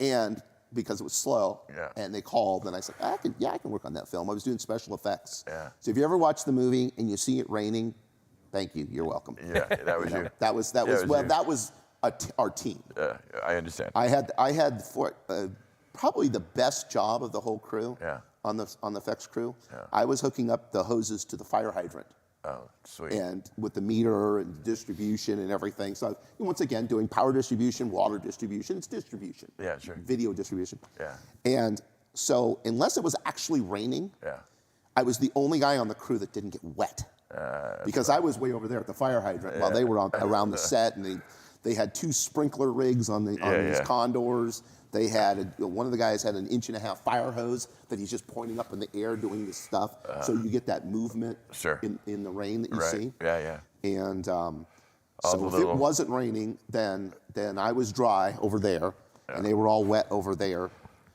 And because it was slow, Yeah. and they called, and I said, I can work on that film. I was doing special effects. Yeah. So if you ever watch the movie and you see it raining, thank you, you're welcome. Yeah, that was you. That was our team. I understand. I had probably the best job of the whole crew. Yeah. On the effects crew. Yeah. I was hooking up the hoses to the fire hydrant. Oh, sweet. And with the meter and distribution and everything. So once again, doing power distribution, water distribution, it's distribution. Yeah, sure. Video distribution. Yeah. And so unless it was actually raining, Yeah. I was the only guy on the crew that didn't get wet. Because I was way over there at the fire hydrant while they were around the set, and they had 2 sprinkler rigs on these condors. They had one of the guys had an 1.5-inch fire hose that he's just pointing up in the air doing this stuff, so you get that movement in the rain that you see. Yeah. And so if it wasn't raining, then I was dry over there, and they were all wet over there.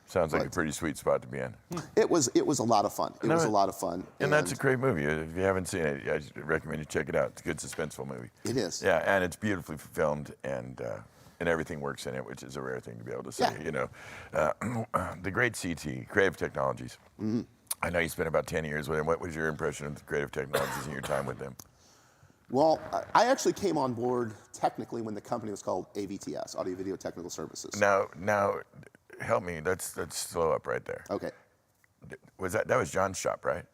Sounds like a pretty sweet spot to be in. It was a lot of fun. It was a lot of fun. And that's a great movie. If you haven't seen it, I recommend you check it out. It's a good suspenseful movie. It is. Yeah, and it's beautifully filmed, and everything works in it, which is a rare thing to be able to say. Yeah. You know, the great CT, Creative Technologies. Mm-hmm. I know you spent about 10 years with them. What was your impression of Creative Technologies in your time with them? Well, I actually came on board technically when the company was called AVTS, Audio Video Technical Services. Now, help me. Let's slow up right there. Okay. That was John's shop, right?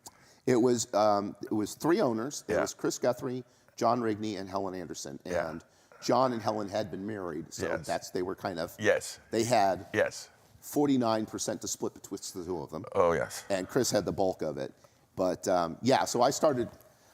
It was 3 owners. It Yeah. was Chris Guthrie, John Rigney, and Helen Anderson. Yeah. And John and Helen had been married, so Yes. they were kind of Yes. They had Yes. 49% to split betwixt the 2 of them. Oh, yes. And Chris had the bulk of it. But so I started.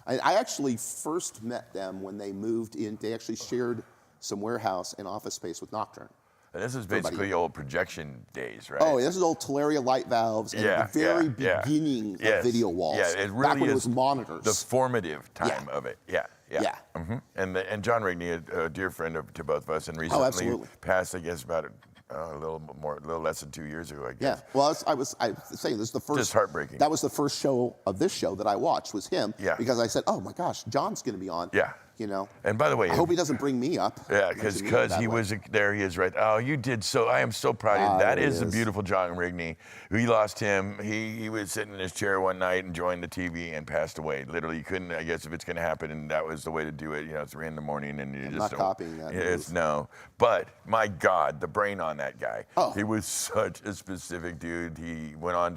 I actually first met them when they moved in. They actually shared some warehouse and office space with Nocturne. And this is basically old projection days, right? Oh, this is old Teleria light valves and the very beginning of video walls. Yeah, it really back when is it was monitors. the formative time of it. Yeah. Yeah. Mm-hmm. And John Rigney, a dear friend to both of us, and recently absolutely. passed, I guess, about a little less than 2 years ago, I guess. Yeah. Well, I was saying this is the first. Just heartbreaking. That was the first show of this show that I watched was him. Yeah. Because I said, oh my gosh, John's going to be on. Yeah. You know. And by the way, I hope he doesn't bring me up. Yeah, because he was there. He is right. Oh, you did so. I am so proud of you. That is the beautiful John Rigney. We lost him. He was sitting in his chair one night enjoying the TV and passed away. Literally, you couldn't. I guess if it's going to happen, and that was the way to do it. You know, 3 a.m, and you just not copying that. It's no. But my God, the brain on that guy. Oh. He was such a specific dude. He went on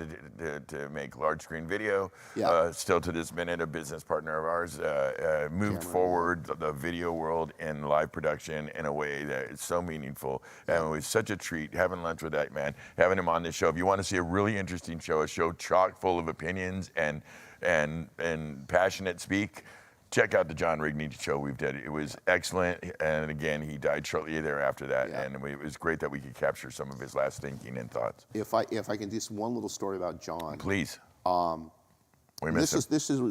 to make large screen video. Yeah. Still to this minute, a business partner of ours. Moved forward the video world in live production in a way that is so meaningful. And it was such a treat having lunch with that man, having him on this show. If you want to see a really interesting show, a show chock full of opinions and and passionate speak, check out the John Rigney show we've did. It was excellent, and again, he died shortly thereafter that, Yeah. and it was great that we could capture some of his last thinking and thoughts. If I can do just one little story about John. Please. We miss him.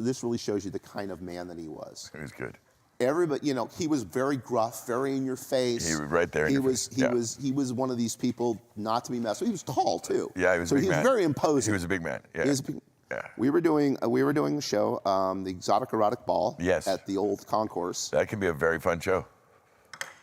This really shows you the kind of man that he was. He was good. Everybody, he was very gruff, very in your face. He was right there in your face. He was one of these people not to be messed with. He was tall too. Yeah, he was a big man. So he was very imposing. He was a big man. Yeah. Yeah. We were doing the show, the Exotic Erotic Ball. Yes. At the old concourse. That can be a very fun show.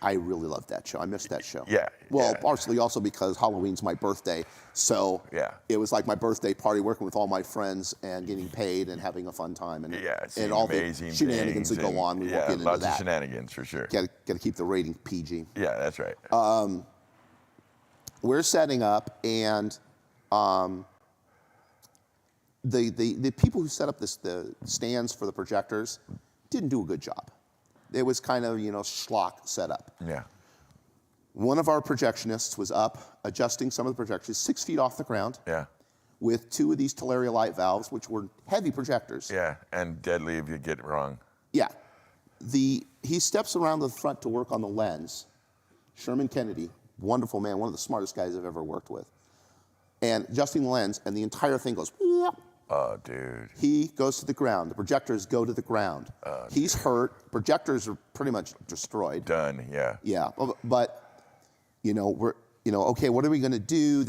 I really loved that show. I missed that show. Yeah. Well, yeah. partially also because Halloween's my birthday, so it was like my birthday party, working with all my friends and getting paid and having a fun time, and seeing all amazing the shenanigans that go on. We won't get into lots that. of shenanigans for sure. Got to keep the rating PG. Yeah, that's right. We're setting up, and the people who set up the stands for the projectors didn't do a good job. It was kind of, schlock setup. Yeah. One of our projectionists was up adjusting some of the projectors 6 feet off the ground. Yeah. With 2 of these Teleria light valves, which were heavy projectors. Yeah, and deadly if you get it wrong. Yeah. He steps around the front to work on the lens. Sherman Kennedy, wonderful man, one of the smartest guys I've ever worked with. And adjusting the lens, and the entire thing goes, whoop. Oh, dude. He goes to the ground. The projectors go to the ground. He's hurt. Projectors are pretty much destroyed. Done, yeah. Yeah, but, we're, okay, what are we going to do?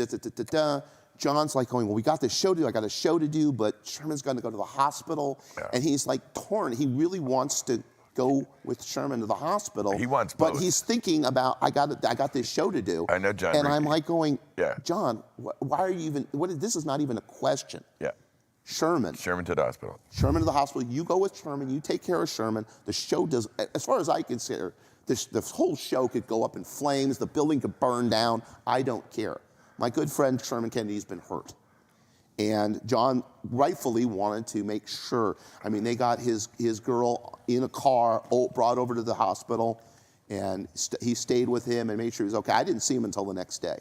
John's like going, well, we got this show to do. I got a show to do, but Sherman's going to go to the hospital. Yeah. And he's like torn. He really wants to go with Sherman to the hospital. He wants but both. He's thinking about, I got this show to do. I know John. And Rigney. I'm like going, Yeah. John, why are you even, this is not even a question. Yeah. Sherman Sherman to the hospital. Sherman to the hospital. You go with Sherman. You take care of Sherman. The show does, as far as I consider, the whole show could go up in flames. The building could burn down. I don't care. My good friend Sherman Kennedy's been hurt. And John rightfully wanted to make sure. I mean, they got his girl in a car, brought over to the hospital, and he stayed with him and made sure he was okay. I didn't see him until the next day,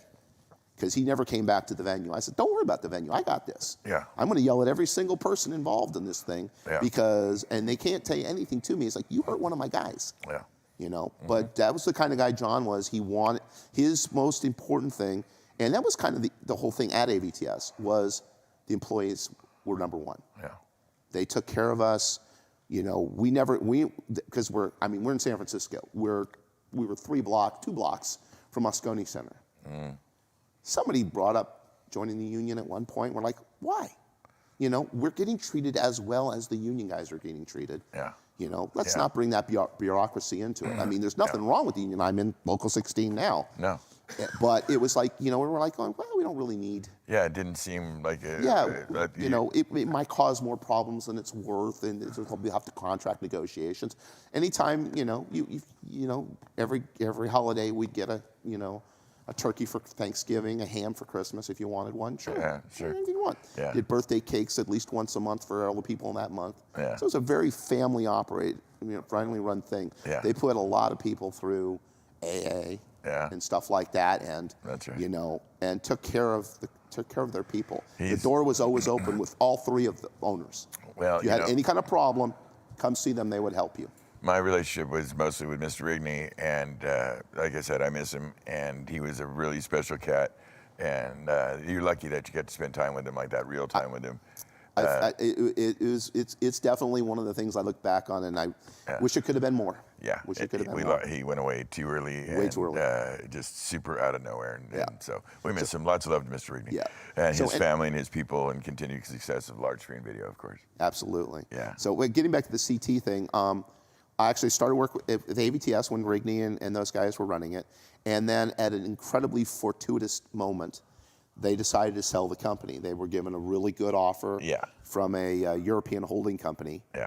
because he never came back to the venue. I said, don't worry about the venue. I got this. Yeah. I'm going to yell at every single person involved in this thing, and they can't say anything to me. It's like, you hurt one of my guys. Yeah. But that was the kind of guy John was. He wanted, his most important thing, and that was kind of the whole thing at AVTS, was the employees were number one. Yeah. They took care of us. Because we're in San Francisco. We were 2 blocks from Moscone Center. Somebody brought up joining the union at one point. We're like, why? We're getting treated as well as the union guys are getting treated. Yeah. Let's not bring that bureaucracy into it. I mean, there's nothing wrong with the union. I'm in Local 16 now. No. But it was like, we were like going, well, we don't really need. Yeah, it didn't seem like it. It might cause more problems than it's worth, and we have to contract negotiations. Anytime, every holiday we'd get a turkey for Thanksgiving, a ham for Christmas if you wanted one. Sure. Yeah, sure. Anything you want. Yeah. Did birthday cakes at least once a month for all the people in that month. Yeah. So it's a very family run thing. Yeah. They put a lot of people through AA. Yeah. And stuff like that, and That's right. and took care of their people. The He's- door was always open with all 3 of the owners. Well, if you had any kind of problem, come see them. They would help you. My relationship was mostly with Mr. Rigney, and like I said, I miss him, and he was a really special cat, and you're lucky that you get to spend time with him like that, real time with him. It's definitely one of the things I look back on, and I wish it could have been more. Yeah, wish it could have been more. He went away too early. Way too early. Just super out of nowhere, and Yeah. so we miss him. Lots of love to Mr. Rigney. Yeah. And So- his family and his people, and continued success of large screen video, of course. Absolutely. Yeah. So getting back to the CT thing, I actually started work at AVTS when Rigney and those guys were running it, and then at an incredibly fortuitous moment, they decided to sell the company. They were given a really good offer from a European holding company. Yeah.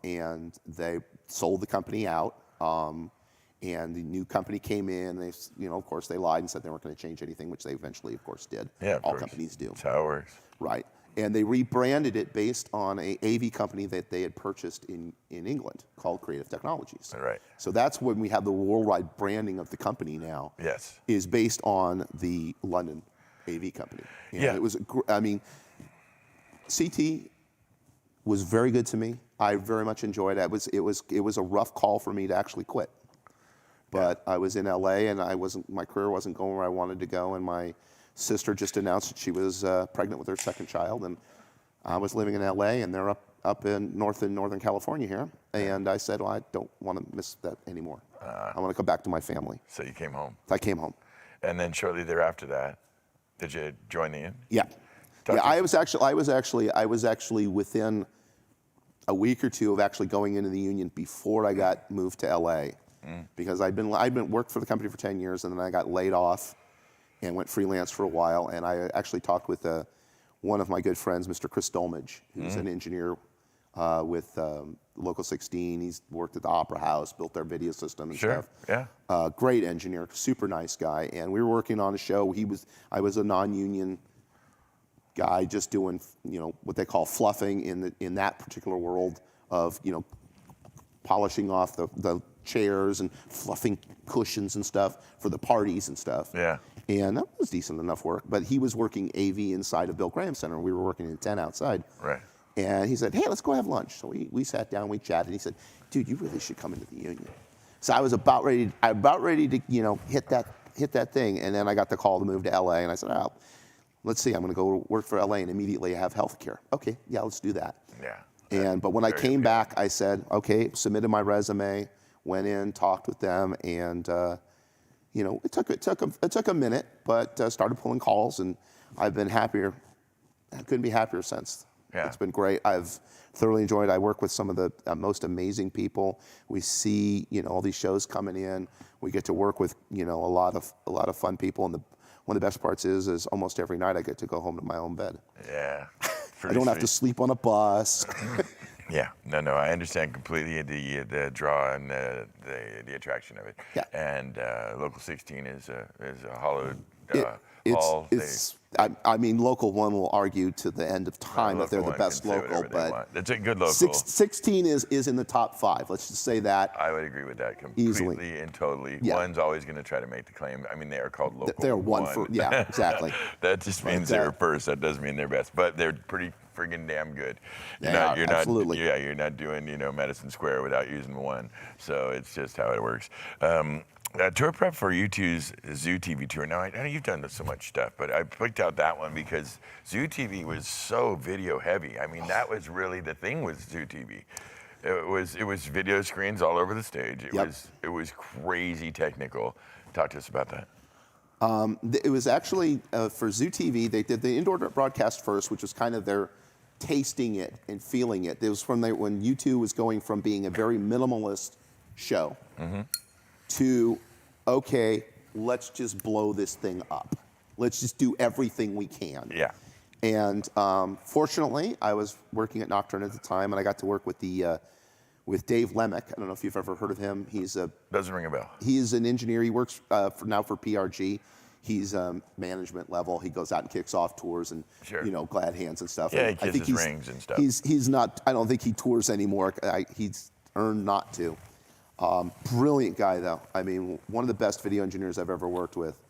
And they sold the company out. And the new company came in. They, of course, they lied and said they weren't going to change anything, which they eventually, of course, did. Yeah, of all course. companies do. That's how it works. Right. And they rebranded it based on a AV company that they had purchased in England called Creative Technologies. Right. So that's when we have the worldwide branding of the company now. Yes. Is based on the London AV company. And Yeah. it was, CT was very good to me. I very much enjoyed it. It was a rough call for me to actually quit. But I was in LA and my career wasn't going where I wanted to go, and my sister just announced that she was pregnant with her second child, and I was living in LA and they're up in Northern California here. And I said, well, I don't want to miss that anymore. I want to come back to my family. So you came home. I came home. And then shortly thereafter that, did you join the Union? Yeah. I was actually within a week or two of actually going into the union before I got moved to LA, because I'd been worked for the company for 10 years, and then I got laid off and went freelance for a while. And I actually talked with one of my good friends, Mr. Chris Dolmage, who's an engineer with Local 16. He's worked at the Opera House, built their video system and stuff. Yeah. Great engineer, super nice guy. And we were working on a show. I was a non-union guy, just doing what they call fluffing in that particular world of polishing off the chairs and fluffing cushions and stuff for the parties and stuff. Yeah. And that was decent enough work. But he was working AV inside of Bill Graham Center. We were working in 10 outside. Right. And he said, hey, let's go have lunch. So we sat down, we chatted, and he said, dude, you really should come into the union. So I was about ready to hit that thing. And then I got the call to move to LA, and I said, oh, let's see, I'm going to go work for LA and immediately have health care. Okay, yeah, let's do that. Yeah. But when I came back, I said, okay, submitted my resume, went in, talked with them, and it took a minute, but started pulling calls, and I've been happier. I couldn't be happier since. Yeah. It's been great. I've thoroughly enjoyed it. I work with some of the most amazing people. We see all these shows coming in. We get to work with a lot of fun people, and one of the best parts is almost every night I get to go home to my own bed. Yeah. I don't have to sleep on a bus. Yeah, no, I understand completely the draw and the attraction of it. Yeah. And Local 16 is a hollowed hall. I mean, Local 1 will argue to the end of time that they're the best local, but it's a good local. 16 is in the top 5. Let's just say that. I would agree with that completely Easily. And totally. Yeah. One's always going to try to make the claim. I mean, they are called Local. They're one for, yeah, exactly. That just means they're first. That doesn't mean they're best, but they're pretty friggin' damn good. Absolutely. You're not doing Madison Square without using one. So it's just how it works. Tour prep for U2's Zoo TV tour. Now, I know you've done so much stuff, but I picked out that one because Zoo TV was so video heavy. I mean, that was really the thing with Zoo TV. It was video screens all over the stage. It was crazy technical. Talk to us about that. It was actually for Zoo TV. They did the indoor broadcast first, which was kind of their tasting it and feeling it. It was when U2 was going from being a very minimalist show to, okay, let's just blow this thing up. Let's just do everything we can. Yeah. And fortunately, I was working at Nocturne at the time, and I got to work with with Dave Lemick. I don't know if you've ever heard of him. Doesn't ring a bell. He's an engineer. He works now for PRG. He's management level. He goes out and kicks off tours and glad hands and stuff. Yeah, and he kisses rings and stuff. He's not. I don't think he tours anymore. He's earned not to. Brilliant guy though. I mean, one of the best video engineers I've ever worked with,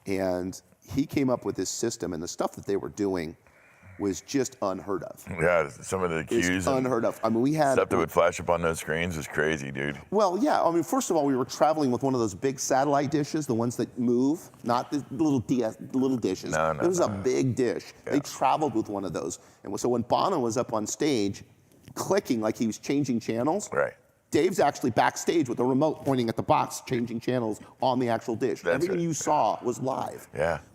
and he came up with this system, and the stuff that they were doing was just unheard of. Yeah, some of the cues. It's unheard of. I mean, we had stuff that would flash up on those screens was crazy, dude. Well, yeah. I mean, first of all, we were traveling with one of those big satellite dishes, the ones that move, not the little dishes. No. It was a big dish. Yeah. They traveled with one of those, and so when Bono was up on stage, clicking like he was changing channels. Right. Dave's actually backstage with a remote pointing at the box, changing channels on the actual dish. Everything you saw was live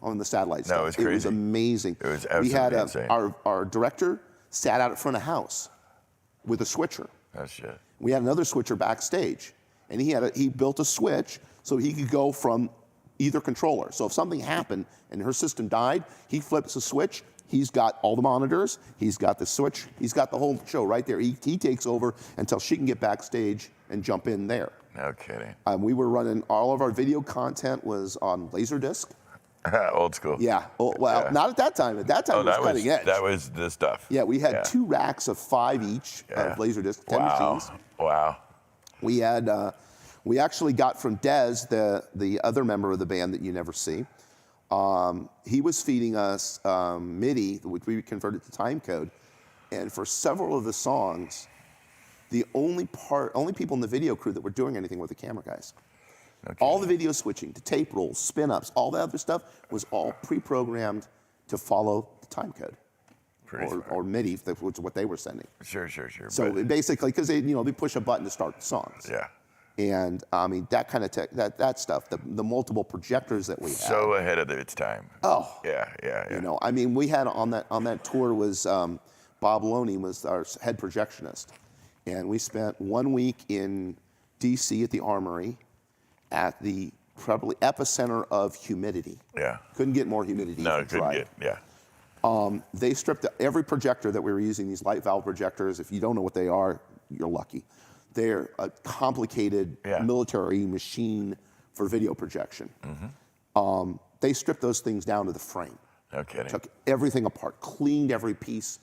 on the satellite stuff. No, it was crazy. It was amazing. It was absolutely insane. Our director sat out in front of house with a switcher. That's shit. We had another switcher backstage, and he built a switch so he could go from either controller. So if something happened and her system died, he flips a switch. He's got all the monitors. He's got the switch. He's got the whole show right there. He takes over until she can get backstage and jump in there. No kidding. We were running, all of our video content was on Laserdisc. Old school. Yeah. Not at that time. At that time, it was cutting edge. That was the stuff. Yeah, we had 2 racks of 5 each of Laserdisc, 10 machines. Wow. We had, we actually got from Dez, the other member of the band that you never see. He was feeding us MIDI, which we converted to timecode, And for several of the songs, the only people in the video crew that were doing anything were the camera guys. Okay. All the video switching to tape rolls, spin-ups, all that other stuff was all pre-programmed to follow the time code. Or MIDI, which is what they were sending. Sure. So basically, because they push a button to start the songs. Yeah. And I mean, that kind of that stuff, the multiple projectors that we had. So ahead of its time. Oh. Yeah. You know, I mean, we had on that tour was Bob Loney was our head projectionist, and we spent 1 week in D.C. at the Armory, at the probably epicenter of humidity. Yeah. Couldn't get more humidity. No, couldn't get. Yeah. They stripped every projector that we were using, these light valve projectors. If you don't know what they are, you're lucky. They're a complicated military machine for video projection. They stripped those things down to the frame. No kidding. Took everything apart, cleaned every piece.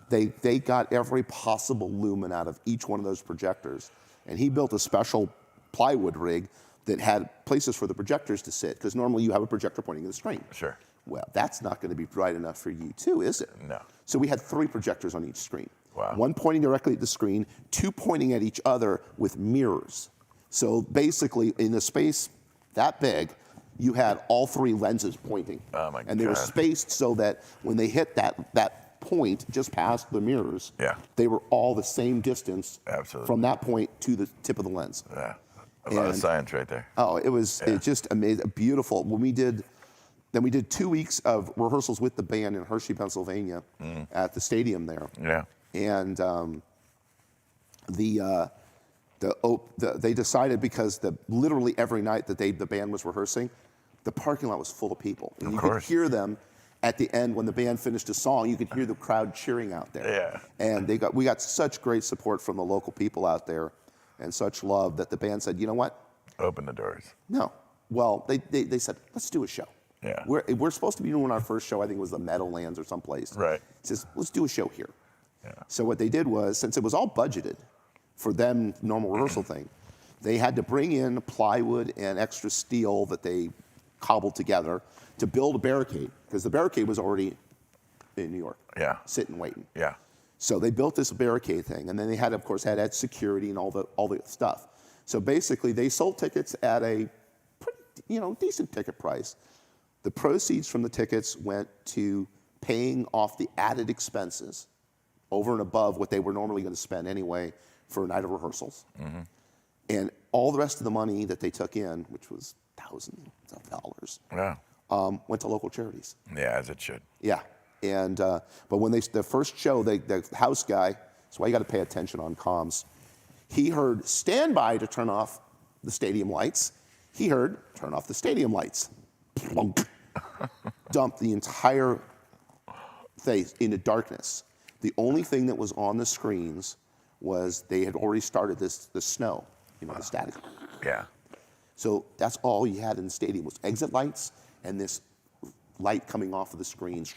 They got every possible lumen out of each one of those projectors. And he built a special plywood rig that had places for the projectors to sit, because normally you have a projector pointing at the screen. Sure. Well, that's not going to be bright enough for you too, is it? No. So we had 3 projectors on each screen. Wow. 1 pointing directly at the screen, 2 pointing at each other with mirrors. So basically, in a space that big, you had all 3 lenses pointing. Oh my God. And they were spaced so that when they hit that point just past the mirrors, they were all the same distance from that point to the tip of the lens. Yeah. A lot of science right there. Oh, it was just amazing, beautiful. When we did 2 weeks of rehearsals with the band in Hershey, Pennsylvania, at the stadium there. Yeah. And they decided, because literally every night that the band was rehearsing, the parking lot was full of people. And you could hear them at the end when the band finished a song. You could hear the crowd cheering out there. Yeah. And we got such great support from the local people out there, and such love, that the band said, you know what? Open the doors. No. Well, they said, let's do a show. Yeah. We're supposed to be doing our first show, I think it was the Meadowlands or someplace. Right. He says, let's do a show here. Yeah. So what they did was, since it was all budgeted for them, normal rehearsal thing, they had to bring in plywood and extra steel that they cobbled together to build a barricade, because the barricade was already in New York. Yeah. Sitting, waiting. Yeah. So they built this barricade thing, and then they had, of course, had security and all the stuff. So basically, they sold tickets at a pretty, decent ticket price. The proceeds from the tickets went to paying off the added expenses over and above what they were normally going to spend anyway for a night of rehearsals. And all the rest of the money that they took in, which was thousands of dollars, went to local charities. Yeah, as it should. Yeah. And but when the first show, the house guy, that's why you got to pay attention on comms. He heard "stand by" to turn off the stadium lights. He heard "turn off the stadium lights." Dumped the entire thing into darkness. The only thing that was on the screens was they had already started the snow, the static. Yeah. So that's all you had in the stadium was exit lights and this light coming off of the screens.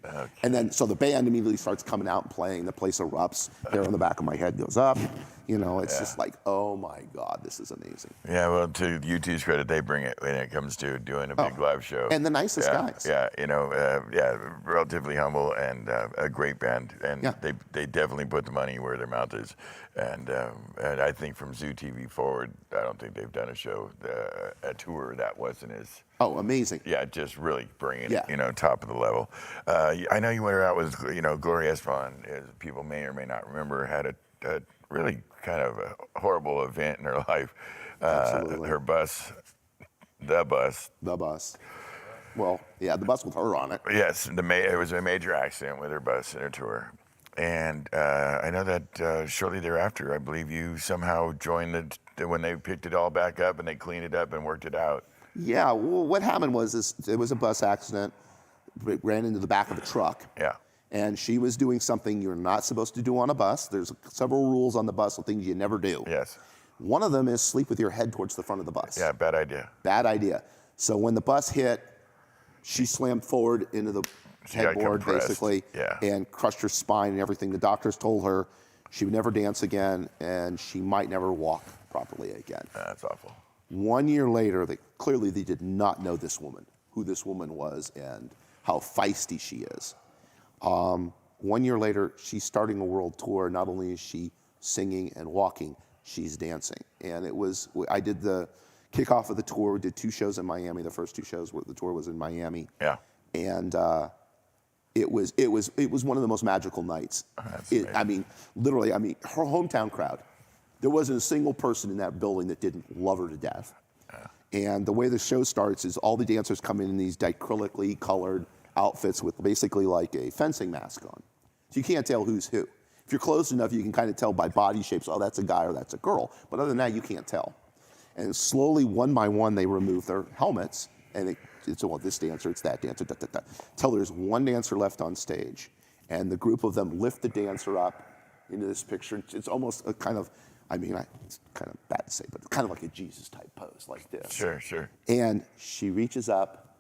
Okay. And then, so the band immediately starts coming out and playing. The place erupts. Hair on the back of my head goes up. It's just like, oh my God, this is amazing. Yeah, well, to U2's credit, they bring it when it comes to doing a big live show. And the nicest guys. Yeah, relatively humble and a great band. And they definitely put the money where their mouth is. And I think from Zoo TV forward, I don't think they've done a tour that wasn't as... Oh, amazing. Yeah, just really bringing it, top of the level. I know you went out with, Gloria Estefan, as people may or may not remember, had a really kind of a horrible event in her life. Absolutely. Her bus, the bus. Well, yeah, the bus with her on it. Yes, it was a major accident with her bus in her tour. And I know that shortly thereafter, I believe you somehow joined when they picked it all back up and they cleaned it up and worked it out. Yeah, well, what happened was it was a bus accident. It ran into the back of a truck. Yeah. And she was doing something you're not supposed to do on a bus. There's several rules on the bus of things you never do. Yes. One of them is sleep with your head towards the front of the bus. Yeah, bad idea. Bad idea. So when the bus hit, she slammed forward into the headboard, basically, and crushed her spine and everything. The doctors told her she would never dance again, and she might never walk properly again. That's awful. 1 year later, clearly they did not know this woman, who this woman was, and how feisty she is. 1 1 year later, she's starting a world tour. Not only is she singing and walking, she's dancing. And I did the kickoff of the tour. We did 2 shows in Miami. The first 2 shows the tour was in Miami. Yeah. And it was one of the most magical nights. Literally, her hometown crowd. There wasn't a single person in that building that didn't love her to death. And the way the show starts is all the dancers come in these dichronically colored outfits with basically like a fencing mask on. So you can't tell who's who. If you're close enough, you can kind of tell by body shapes, oh, that's a guy or that's a girl. But other than that, you can't tell. And slowly, one by one, they remove their helmets, and it's this dancer, it's that dancer, till there's one dancer left on stage. And the group of them lift the dancer up into this picture. It's almost a kind of, it's kind of bad to say, but kind of like a Jesus type pose, like this. Sure, sure. And she reaches up,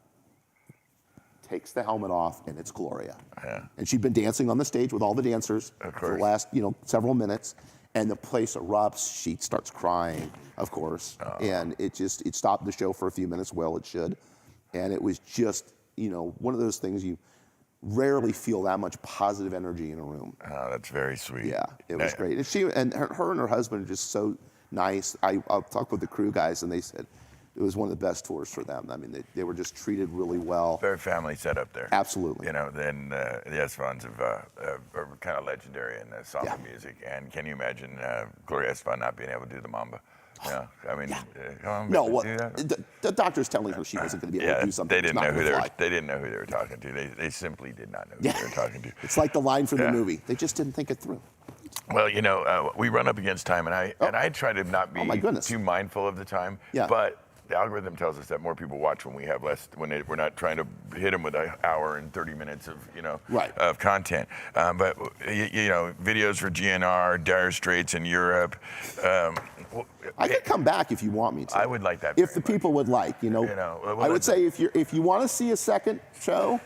takes the helmet off, and it's Gloria. Yeah. And she'd been dancing on the stage with all the dancers for the last, several minutes, and the place erupts. She starts crying, of course, and it stopped the show for a few minutes. Well, it should, and it was just, one of those things you rarely feel that much positive energy in a room. Oh, that's very sweet. Yeah, it was great. And her and her husband are just so nice. I'll talk with the crew guys, and they said it was one of the best tours for them. They were just treated really well. Very family set up there. Absolutely. Then the Estefans are kind of legendary in samba music. And can you imagine Gloria Estefan not being able to do the mambo? Come on, No, do that? the doctor's telling her she wasn't going to be able to do something. They didn't know who fly. they didn't know who they were talking to. They simply did not know who they were talking to. It's like the line from the movie. They just didn't think it through. Well, we run up against time, and I try to not be too mindful of the time. Yeah. But the algorithm tells us that more people watch when we have less, we're not trying to hit them with an hour and 30 minutes of, of content. But videos for GNR, Dire Straits in Europe. I could come back if you want me to. I would like that. If the people would like, I would say if you want to see a second show,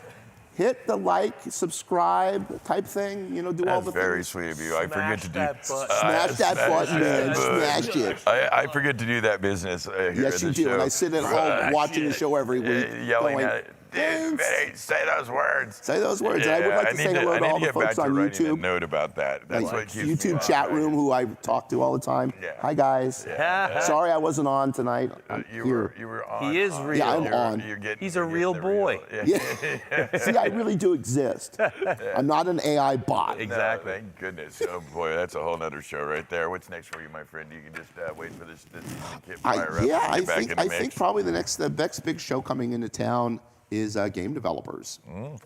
hit the like, subscribe type thing. Do all the things. That's very sweet of you. I forget to do. Smash that button, man. Smash it. I forget to do that business here Yes, you do. show. And I sit at home watching the show every week, yelling going, at it. Dude, say those words. Say those words. And I would like to say hello to all the folks on YouTube. A note about that. That's what keeps me YouTube chat room, who I talk to all the time. Yeah. Hi guys. Yeah. Sorry I wasn't on tonight. You were on. He is real. Yeah, I'm on. He's a real boy. Yeah. See, I really do exist. I'm not an AI bot. Exactly. No, thank goodness. Oh boy, that's a whole nother show right there. What's next for you, my friend? You can just wait for this kit fire up. I back in the mix. think probably the next big show coming into town is game developers,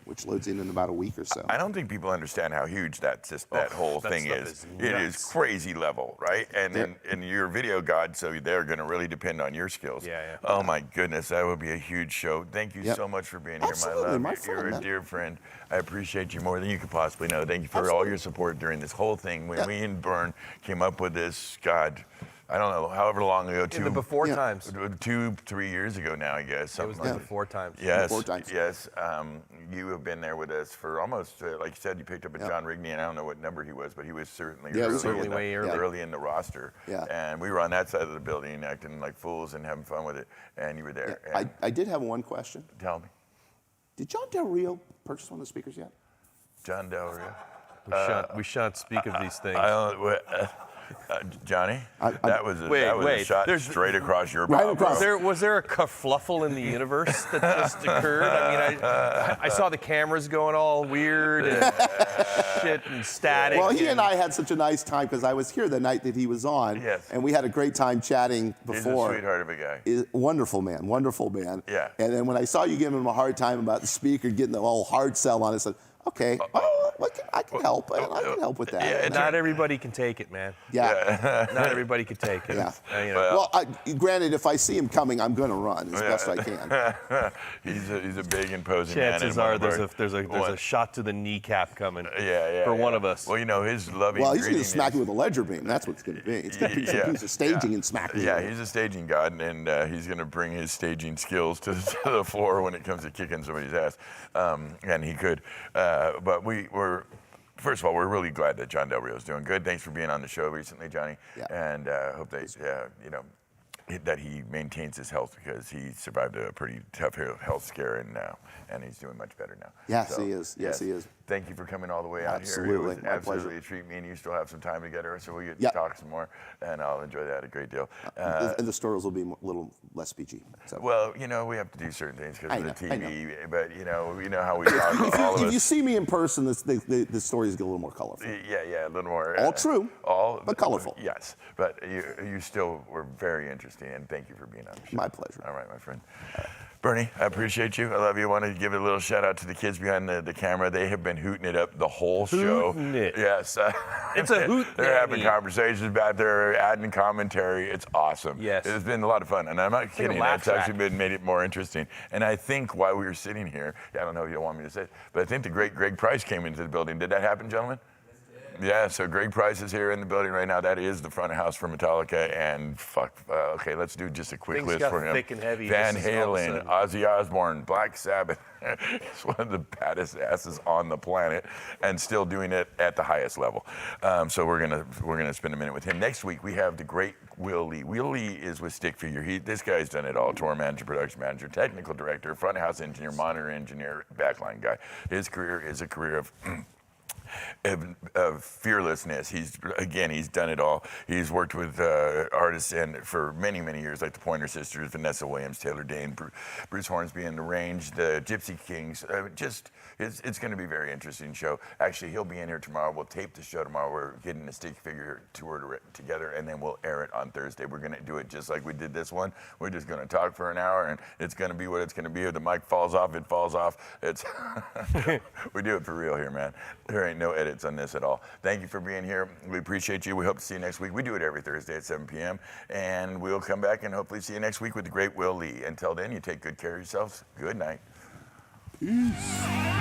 which loads in about a week or so. I don't think people understand how huge that whole thing is. It is crazy level, right? And you're a video god, so they're going to really depend on your skills. Yeah. Oh my goodness, that would be a huge show. Thank you so much for being Absolutely, here, my love. my friend, You're a man. dear friend. I appreciate you more than you could possibly know. Thank you for all your support during this whole thing. When me and Bern came up with this, God, I don't know, however long ago, In the before times. 2-3 years ago now, I guess. It was the before times. Yes, Before times. yes. You have been there with us for almost, like you said, you picked up a John Rigney, and I don't know what number he was, but he was certainly early in the roster. Yeah. And we were on that side of the building acting like fools and having fun with it, and you were there. Yeah. I did have one question. Tell me. Did John Del Rio purchase one of the speakers yet? John Del Rio. We shan't speak of these things. Johnny, that was a wait. shot straight across your Right bow, across. bro. Was there a kerfluffle in the universe that just occurred? I saw the cameras going all weird and shit and static. Well, he and I had such a nice time because I was here the night that he was on, and we had a great time chatting before. He's a sweetheart of a guy. Wonderful man, wonderful man. Yeah. And then when I saw you giving him a hard time about the speaker, getting the whole hard sell on it, I said, okay, I can help. I can help with that. Yeah, Not everybody can take it, man. Yeah. Not everybody can take it. Yeah. Well, Granted, if I see him coming, I'm going to run as best I can. He's a big, imposing man. Chances are there's a shot to the kneecap coming for one of us. Well, his loving Well, he's going to greeting smack is- you with a ledger beam. That's what it's going to be. It's going to be some piece of staging and smacking you. Yeah, he's a staging god, and he's going to bring his staging skills to the floor when it comes to kicking somebody's ass, and he could. But first of all, we're really glad that John Del Rio is doing good. Thanks for being on the show recently, Johnny. Yeah. And hope they, that he maintains his health because he survived a pretty tough health scare and he's doing much better now. Yes, he is. Yes, he is. Thank you for coming all the way out Absolutely. here. It was My absolutely pleasure. a treat. Me and you still have some time together, so we get to Yep. talk some more, and I'll enjoy that a great deal. And the stories will be a little less speechy. So. Well, we have to do certain things because of the I know. TV, but you know how we talk. All of If us. you see me in person, the stories get a little more colorful. Yeah, a little more. All true, but colorful. Yes, but you still were very interesting, and thank you for being on the show. My pleasure. All right, my friend. Bernie, I appreciate you. I love you. I want to give a little shout out to the kids behind the camera. They have been hooting it up the whole show. Hooting it. Yes. It's a hoot. They're having conversations back there, adding commentary. It's awesome. Yes. It's been a lot of fun, and I'm not like a kidding. laugh It's actually track. made it more interesting. And I think while we were sitting here, I don't know if you don't want me to say it, but I think the great Greg Price came into the building. Did that happen, gentlemen? Yeah, so Greg Price is here in the building right now. That is the front of house for Metallica. And okay, let's do just a quick Things list got for him. thick and heavy Van just all of a Halen, sudden. Ozzy Osbourne, Black Sabbath. He's one of the baddest asses on the planet, and still doing it at the highest level. So we're gonna spend a minute with him. Next week we have the great Will Lee. Will Lee is with Stick Figure. This guy's done it all: tour manager, production manager, technical director, front of house engineer, monitor engineer, backline guy. His career is a career of fearlessness. He's done it all. He's worked with artists and for many years, like the Pointer Sisters, Vanessa Williams, Taylor Dane, Bruce Hornsby in the Range, the Gypsy Kings. It's going to be a very interesting show. Actually, he'll be in here tomorrow. We'll tape the show tomorrow. We're getting a Stick Figure tour together, and then we'll air it on Thursday. We're going to do it just like we did this one. We're just going to talk for an hour, and it's going to be what it's going to be. If the mic falls off, it falls off. We do it for real here, man. There ain't no edits on this at all. Thank you for being here. We appreciate you. We hope to see you next week. We do it every Thursday at 7 p.m. And we'll come back and hopefully see you next week with the great Will Lee. Until then, you take good care of yourselves. Good night. Peace.